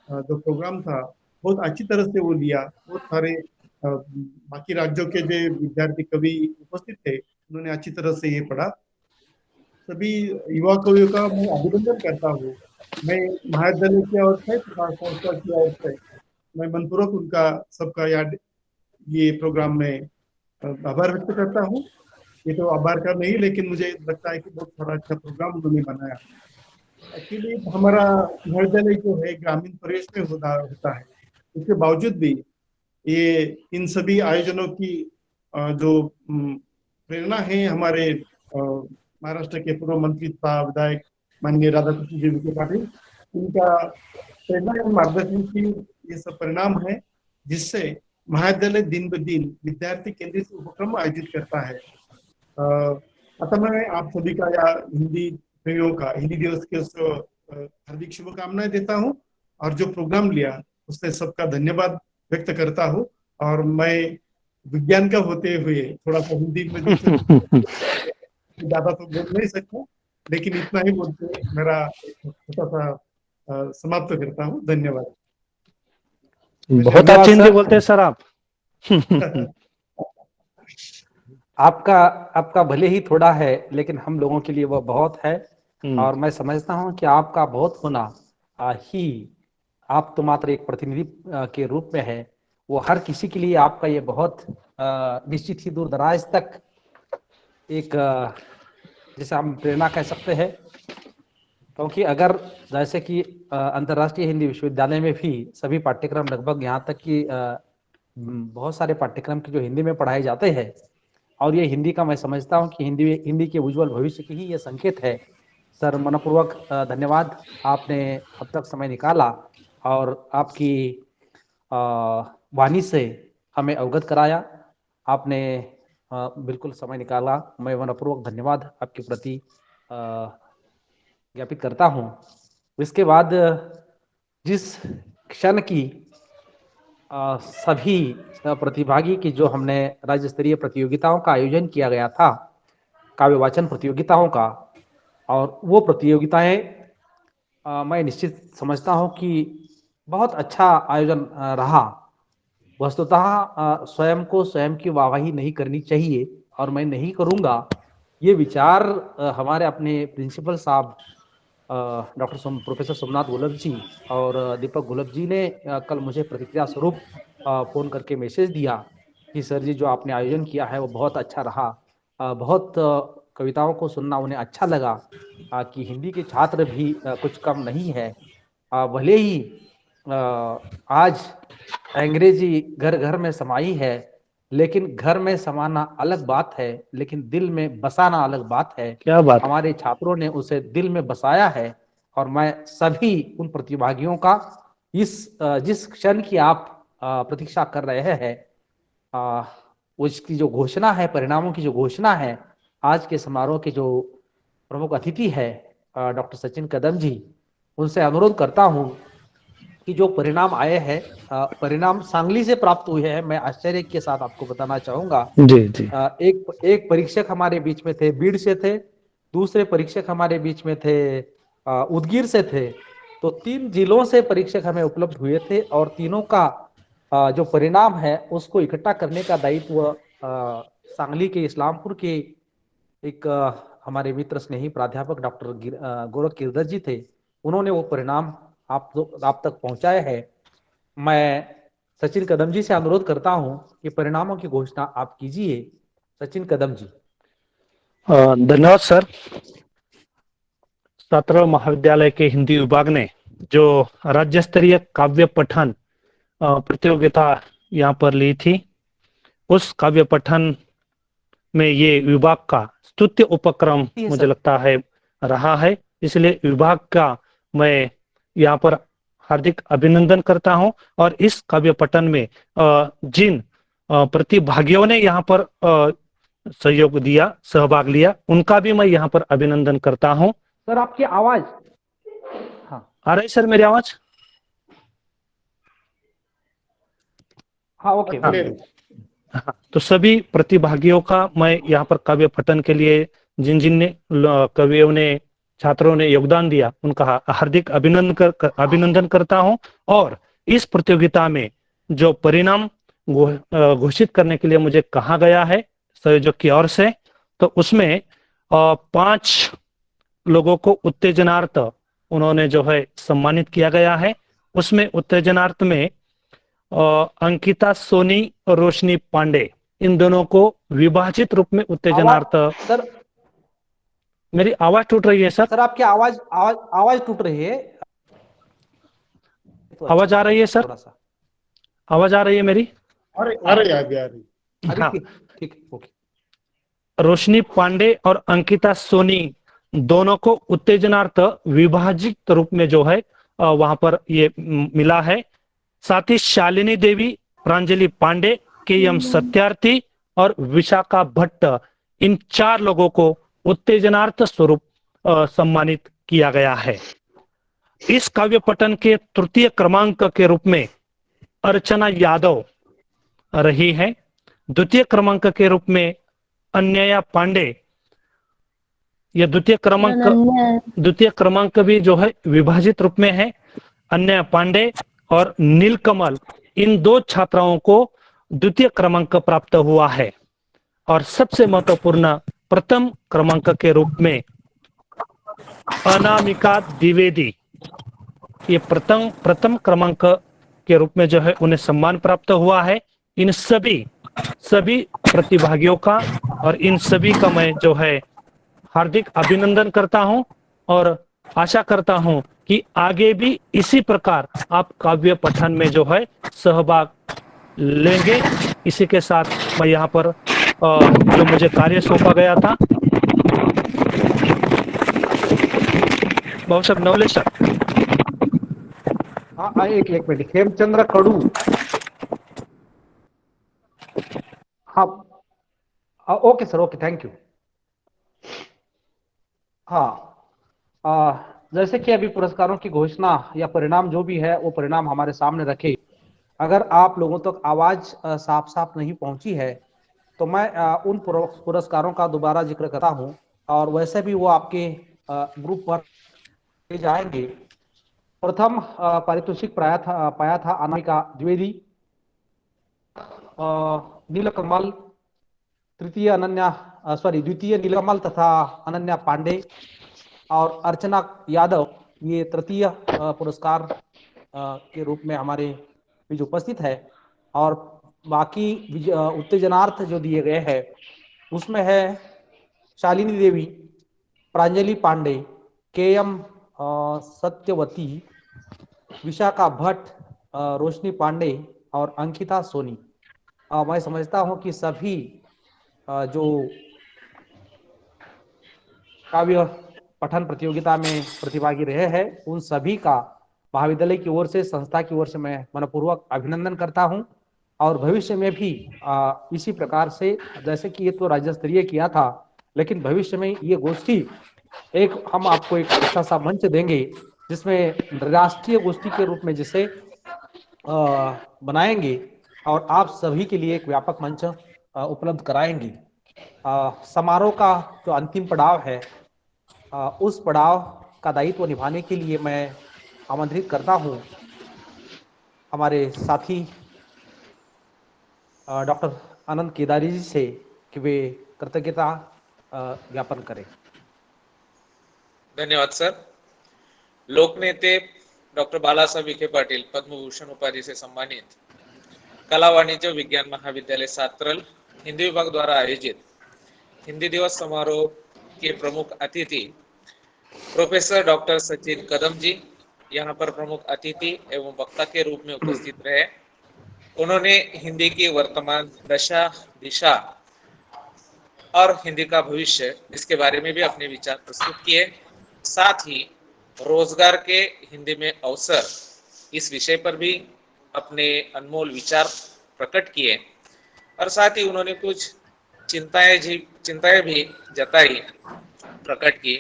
जो प्रोग्राम था बहुत अच्छी तरह से वो लिया। बहुत सारे बाकी राज्यों के जो विद्यार्थी कवि उपस्थित थे, उन्होंने अच्छी तरह से ये पढ़ा। सभी युवा कवियों का मैं अभिनंदन करता हूँ। मैं महाविद्यालय की ओर से तथा संस्था की ओर से मैं मनपूर्वक उनका सबका याद ये प्रोग्राम में आभार व्यक्त करता हूँ। ये तो आभार का नहीं, लेकिन मुझे लगता है कि बहुत सारा अच्छा प्रोग्राम उन्होंने बनाया। एक्चुअली हमारा महाविद्यालय जो है ग्रामीण परिवेश में होता है, उसके बावजूद भी ये इन सभी आयोजनों की जो प्रेरणा है हमारे महाराष्ट्र के पूर्व मंत्री तथा विधायक माननीय राधाकृष्ण जी विखे पाटिल, उनका प्रेरणा एवं मार्गदर्शन की ये सब परिणाम है, जिससे महाविद्यालय दिन ब दिन विद्यार्थी केंद्रित उपक्रम आयोजित करता है। अतः मैं आप सभी का या हिंदी प्रेमियों का हिंदी दिवस के हार्दिक शुभकामनाएं देता हूं और जो प्रोग्राम लिया उससे सबका धन्यवाद व्यक्त करता हूं। और मैं विज्ञान का होते हुए थोड़ा सा हिंदी में ज्यादा तो बोल नहीं सकता, लेकिन इतना ही बोलते मेरा छोटा सा समाप्त करता हूँ। धन्यवाद। बहुत अच्छी हिंदी बोलते हैं सर आप। आपका भले ही थोड़ा है, लेकिन हम लोगों के लिए वह बहुत है। और मैं समझता हूं कि आपका बहुत होना ही, आप तो मात्र एक प्रतिनिधि के रूप में है, वो हर किसी के लिए आपका ये बहुत निश्चित ही दूर दराज तक एक जैसे हम प्रेरणा कह सकते हैं। क्योंकि अगर जैसे कि अंतर्राष्ट्रीय हिंदी विश्वविद्यालय में भी सभी पाठ्यक्रम लगभग यहाँ तक कि बहुत सारे पाठ्यक्रम के जो हिंदी में पढ़ाए जाते हैं, और ये हिंदी का मैं समझता हूँ कि हिंदी के उज्जवल भविष्य की ही ये संकेत है। सर मनपूर्वक धन्यवाद, आपने अब तक समय निकाला और आपकी वाणी से हमें अवगत कराया। आपने बिल्कुल समय निकाला, मैं मनपूर्वक धन्यवाद आपके प्रति ज्ञापित करता हूँ। इसके बाद जिस क्षण की सभी प्रतिभागी की जो हमने राज्य स्तरीय प्रतियोगिताओं का आयोजन किया गया था, काव्य वाचन प्रतियोगिताओं का, और वो प्रतियोगिताएं मैं निश्चित समझता हूं कि बहुत अच्छा आयोजन रहा। वस्तुतः स्वयं को स्वयं की वाहवाही नहीं करनी चाहिए, और मैं नहीं करूंगा। ये विचार हमारे अपने प्रिंसिपल साहब प्रोफेसर सोमनाथ घोलप जी और दीपक घोलप जी ने कल मुझे प्रतिक्रिया स्वरूप फोन करके मैसेज दिया कि सर जी जो आपने आयोजन किया है वो बहुत अच्छा रहा, बहुत कविताओं को सुनना उन्हें अच्छा लगा कि हिंदी के छात्र भी कुछ कम नहीं है। भले ही आज अंग्रेजी घर घर में समाई है, लेकिन घर में समाना अलग बात है, लेकिन दिल में बसाना अलग बात है। क्या बात। हमारे छात्रों ने उसे दिल में बसाया है, और मैं सभी उन प्रतिभागियों का जिस क्षण की आप प्रतीक्षा कर रहे हैं, उसकी जो घोषणा है, परिणामों की जो घोषणा है, आज के समारोह के जो प्रमुख अतिथि है डॉक्टर सचिन कदम जी, उनसे अनुरोध करता हूं कि जो परिणाम आए हैं, परिणाम सांगली से प्राप्त हुए हैं। मैं आश्चर्य के साथ आपको बताना चाहूंगा। जी जी। एक परीक्षक हमारे बीच में थे, बीड़ से थे। दूसरे परीक्षक हमारे बीच में थे, उदगीर से थे। तो 3 जिलों से परीक्षक हमें उपलब्ध हुए थे और तीनों का जो परिणाम है उसको इकट्ठा करने का दायित्व सांगली के इस्लामपुर के एक हमारे मित्र स्नेही प्राध्यापक डॉक्टर गोरख गिरधर जी थे। उन्होंने वो परिणाम आप तक पहुंचाया है। मैं सचिन कदम जी से अनुरोध करता हूं कि परिणामों की घोषणा आप कीजिए। सचिन कदम जी। धन्यवाद सर। छात्र महाविद्यालय के हिंदी विभाग ने जो राज्य स्तरीय काव्य पठन प्रतियोगिता यहाँ पर ली थी, उस काव्य पठन में ये विभाग का स्तुत्य उपक्रम मुझे लगता है रहा है। इसलिए विभाग का मैं यहाँ पर हार्दिक अभिनंदन करता हूं और इस काव्य पठन में जिन प्रतिभागियों ने यहाँ पर सहयोग दिया, सहभाग लिया, उनका भी मैं यहाँ पर अभिनंदन करता हूं। सर आपकी आवाज आ रही सर मेरी आवाज? हाँ ओके। हाँ, तो सभी प्रतिभागियों का मैं यहाँ पर काव्य पठन के लिए जिन जिन ने कवियों ने, छात्रों ने योगदान दिया, उनका हार्दिक अभिनंदन करता हूं। और इस प्रतियोगिता में जो परिणाम घोषित करने के लिए मुझे कहा गया है संयोजक की ओर से, तो उसमें 5 लोगों को उत्तेजनार्थ उन्होंने जो है सम्मानित किया गया है। उसमें उत्तेजनार्थ में अंकिता सोनी और रोशनी पांडे, इन दोनों को विभाजित रूप में उत्तेजनार्थ। सर मेरी आवाज टूट रही है सर? सर आपकी आवाज टूट रही है। आवाज आ रही है सर? थोड़ा सा आवाज आ रही है मेरी? आ रही। हाँ, ठीक ओके। रोशनी पांडे और अंकिता सोनी दोनों को उत्तेजनार्थ विभाजित रूप में जो है वहां पर ये मिला है। साथ ही शालिनी देवी, प्रांजलि पांडे, के.एम. सत्यार्थी और विशाखा भट्ट, इन 4 लोगों को उत्तेजनार्थ स्वरूप सम्मानित किया गया है। इस काव्य पठन के तृतीय क्रमांक के रूप में अर्चना यादव रही है। द्वितीय क्रमांक के रूप में अन्यया पांडे, यह द्वितीय क्रमांक भी जो है विभाजित रूप में है। अन्यया पांडे और नीलकमल, इन 2 छात्राओं को द्वितीय क्रमांक प्राप्त हुआ है। और सबसे महत्वपूर्ण प्रथम क्रमांक के रूप में अनामिका द्विवेदी, ये प्रथम क्रमांक के रूप में जो है उन्हें सम्मान प्राप्त हुआ है। इन सभी प्रतिभागियों का और इन सभी का मैं जो है हार्दिक अभिनंदन करता हूं और आशा करता हूं कि आगे भी इसी प्रकार आप काव्य पठन में जो है सहभाग लेंगे। इसी के साथ मैं यहाँ पर जो मुझे कार्य सौंपा गया था, बहुत सब नवलेश सर। हाँ एक मिनट, हेमचंद्र कड़ू। हाँ okay sir, okay thank you. हाँ जैसे कि अभी पुरस्कारों की घोषणा या परिणाम जो भी है वो परिणाम हमारे सामने रखे। अगर आप लोगों तक आवाज साफ नहीं पहुंची है तो मैं उन पुरस्कारों का दोबारा जिक्र करता हूं और वैसे भी वो आपके ग्रुप पर जाएंगे। प्रथम पारितोषिक पाया था अनामिका द्विवेदी, नीलकमल द्वितीय नीलकमल तथा अनन्या पांडे और अर्चना यादव, ये तृतीय पुरस्कार के रूप में हमारे बीच उपस्थित है। और बाकी उत्तेजनार्थ जो दिए गए हैं उसमें है शालिनी देवी, प्रांजलि पांडे, के.एम. सत्यवती, विशाखा भट्ट, रोशनी पांडे और अंकिता सोनी। मैं समझता हूं कि सभी जो काव्य पठन प्रतियोगिता में प्रतिभागी रहे हैं उन सभी का महाविद्यालय की ओर से, संस्था की ओर से मैं मनपूर्वक अभिनंदन करता हूं। और भविष्य में भी इसी प्रकार से, जैसे कि ये तो राज्य स्तरीय किया था, लेकिन भविष्य में ये गोष्ठी हम आपको एक अच्छा सा मंच देंगे जिसमें राष्ट्रीय गोष्ठी के रूप में जिसे बनाएंगे और आप सभी के लिए एक व्यापक मंच उपलब्ध कराएंगे। समारोह का जो अंतिम पड़ाव है, उस पड़ाव का दायित्व निभाने के लिए मैं आमंत्रित करता हूं हमारे साथी डॉक्टर आनंद केदारी जी से कि वे कृतज्ञता ज्ञापन करें। धन्यवाद सर। लोकनेते डॉक्टर बालासाहेब विखे पाटील पद्म भूषण उपाधि से सम्मानित कला वाणिज्य विज्ञान महाविद्यालय सात्रल हिंदी विभाग द्वारा आयोजित हिंदी दिवस समारोह के प्रमुख अतिथि प्रोफेसर डॉक्टर सचिन कदम जी यहाँ पर प्रमुख अतिथि एवं वक्ता के रूप में उपस्थित रहे। उन्होंने हिंदी की वर्तमान दशा दिशा और हिंदी का भविष्य इसके बारे में भी अपने विचार प्रस्तुत किए। साथ ही रोजगार के हिंदी में अवसर इस विषय पर भी अपने अनमोल विचार प्रकट किए और साथ ही उन्होंने कुछ चिंताएं भी जताई प्रकट की।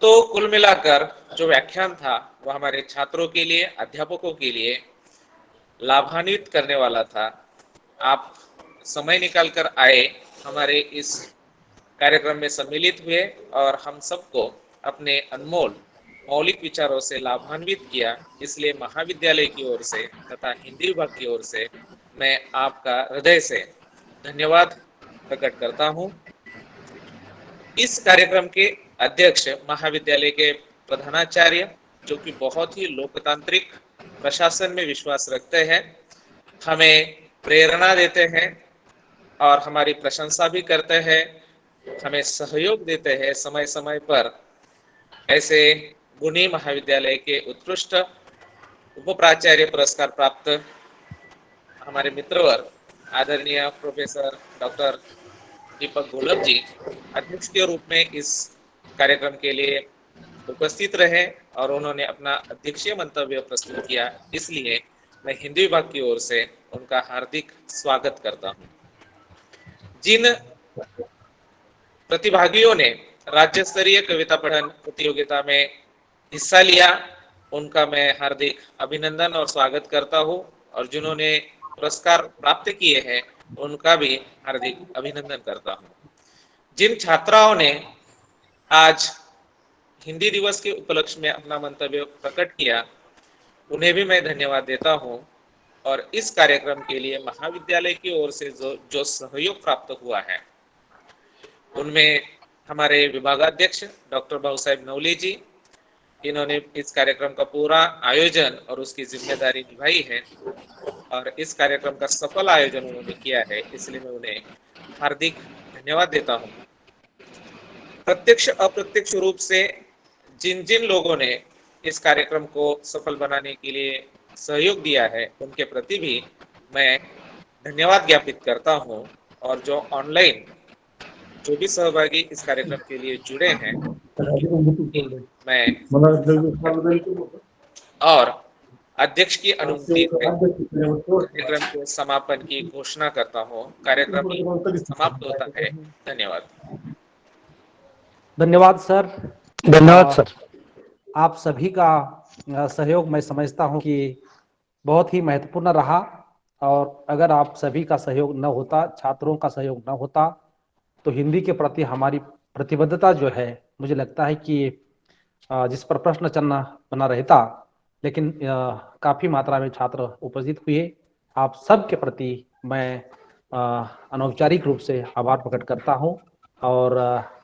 तो कुल मिलाकर जो व्याख्यान था वह हमारे छात्रों के लिए अध्यापकों के लिए लाभान्वित करने वाला था। आप समय निकालकर आए, हमारे इस कार्यक्रम में सम्मिलित हुए और हम सबको अपने अनमोल मौलिक विचारों से लाभान्वित किया। इसलिए महाविद्यालय की ओर से तथा हिंदी विभाग की ओर से मैं आपका हृदय से धन्यवाद प्रकट करता हूं। इस कार्यक्रम के अध्यक्ष महाविद्यालय के प्रधानाचार्य जो कि बहुत ही लोकतांत्रिक प्रशासन में विश्वास रखते हैं, हमें प्रेरणा देते हैं और हमारी प्रशंसा भी करते हैं, हमें सहयोग देते हैं समय समय पर। ऐसे गुणी महाविद्यालय के उत्कृष्ट उप प्राचार्य पुरस्कार प्राप्त हमारे मित्रवर आदरणीय प्रोफेसर डॉक्टर दीपक गोलब जी अध्यक्ष के रूप में इस कार्यक्रम के लिए उपस्थित रहे और उन्होंने अपना अध्यक्षीय मंतव्य प्रस्तुत किया। इसलिए मैं हिंदी विभाग की ओर से उनका हार्दिक स्वागत करता हूं। जिन प्रतिभागियों ने राज्य स्तरीय कविता पठन प्रतियोगिता में हिस्सा लिया उनका मैं हार्दिक अभिनंदन और स्वागत करता हूं और जिन्होंने पुरस्कार प्राप्त किए हैं उनका भी हार्दिक अभिनंदन करता हूं। जिन छात्राओं ने आज हिंदी दिवस के उपलक्ष्य में अपना मंतव्य प्रकट किया उन्हें भी मैं धन्यवाद देता हूं और इस कार्यक्रम के लिए महाविद्यालय की ओर से जो सहयोग प्राप्त हुआ है उनमें हमारे विभागाध्यक्ष डॉक्टर बाबू साहेब नवले जी, इन्होंने इस कार्यक्रम का पूरा आयोजन और उसकी जिम्मेदारी निभाई है और इस कार्यक्रम का सफल आयोजन उन्होंने किया है, इसलिए मैं उन्हें हार्दिक धन्यवाद देता हूं। प्रत्यक्ष अप्रत्यक्ष रूप से जिन जिन लोगों ने इस कार्यक्रम को सफल बनाने के लिए सहयोग दिया है उनके प्रति भी मैं धन्यवाद ज्ञापित करता हूं और जो ऑनलाइन जो भी सहभागी इस कार्यक्रम के लिए जुड़े हैं मैं और अध्यक्ष की अनुमति से कार्यक्रम के समापन की घोषणा करता हूं। कार्यक्रम समाप्त होता है। धन्यवाद। धन्यवाद सर। धन्यवाद सर। आप सभी का सहयोग मैं समझता हूं कि बहुत ही महत्वपूर्ण रहा और अगर आप सभी का सहयोग न होता, छात्रों का सहयोग न होता तो हिंदी के प्रति हमारी प्रतिबद्धता जो है मुझे लगता है कि जिस पर प्रश्न चिन्ह बना रहता, लेकिन काफी मात्रा में छात्र उपस्थित हुए। आप सब के प्रति मैं अनौपचारिक रूप से आभार प्रकट करता हूं और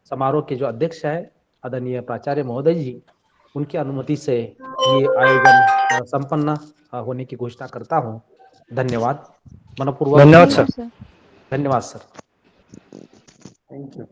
समारोह के जो अध्यक्ष है आदरणीय प्राचार्य महोदय जी, उनकी अनुमति से ये आयोजन संपन्न होने की घोषणा करता हूं। धन्यवाद मनपूर्वक। धन्यवाद सर। धन्यवाद सर। Thank you.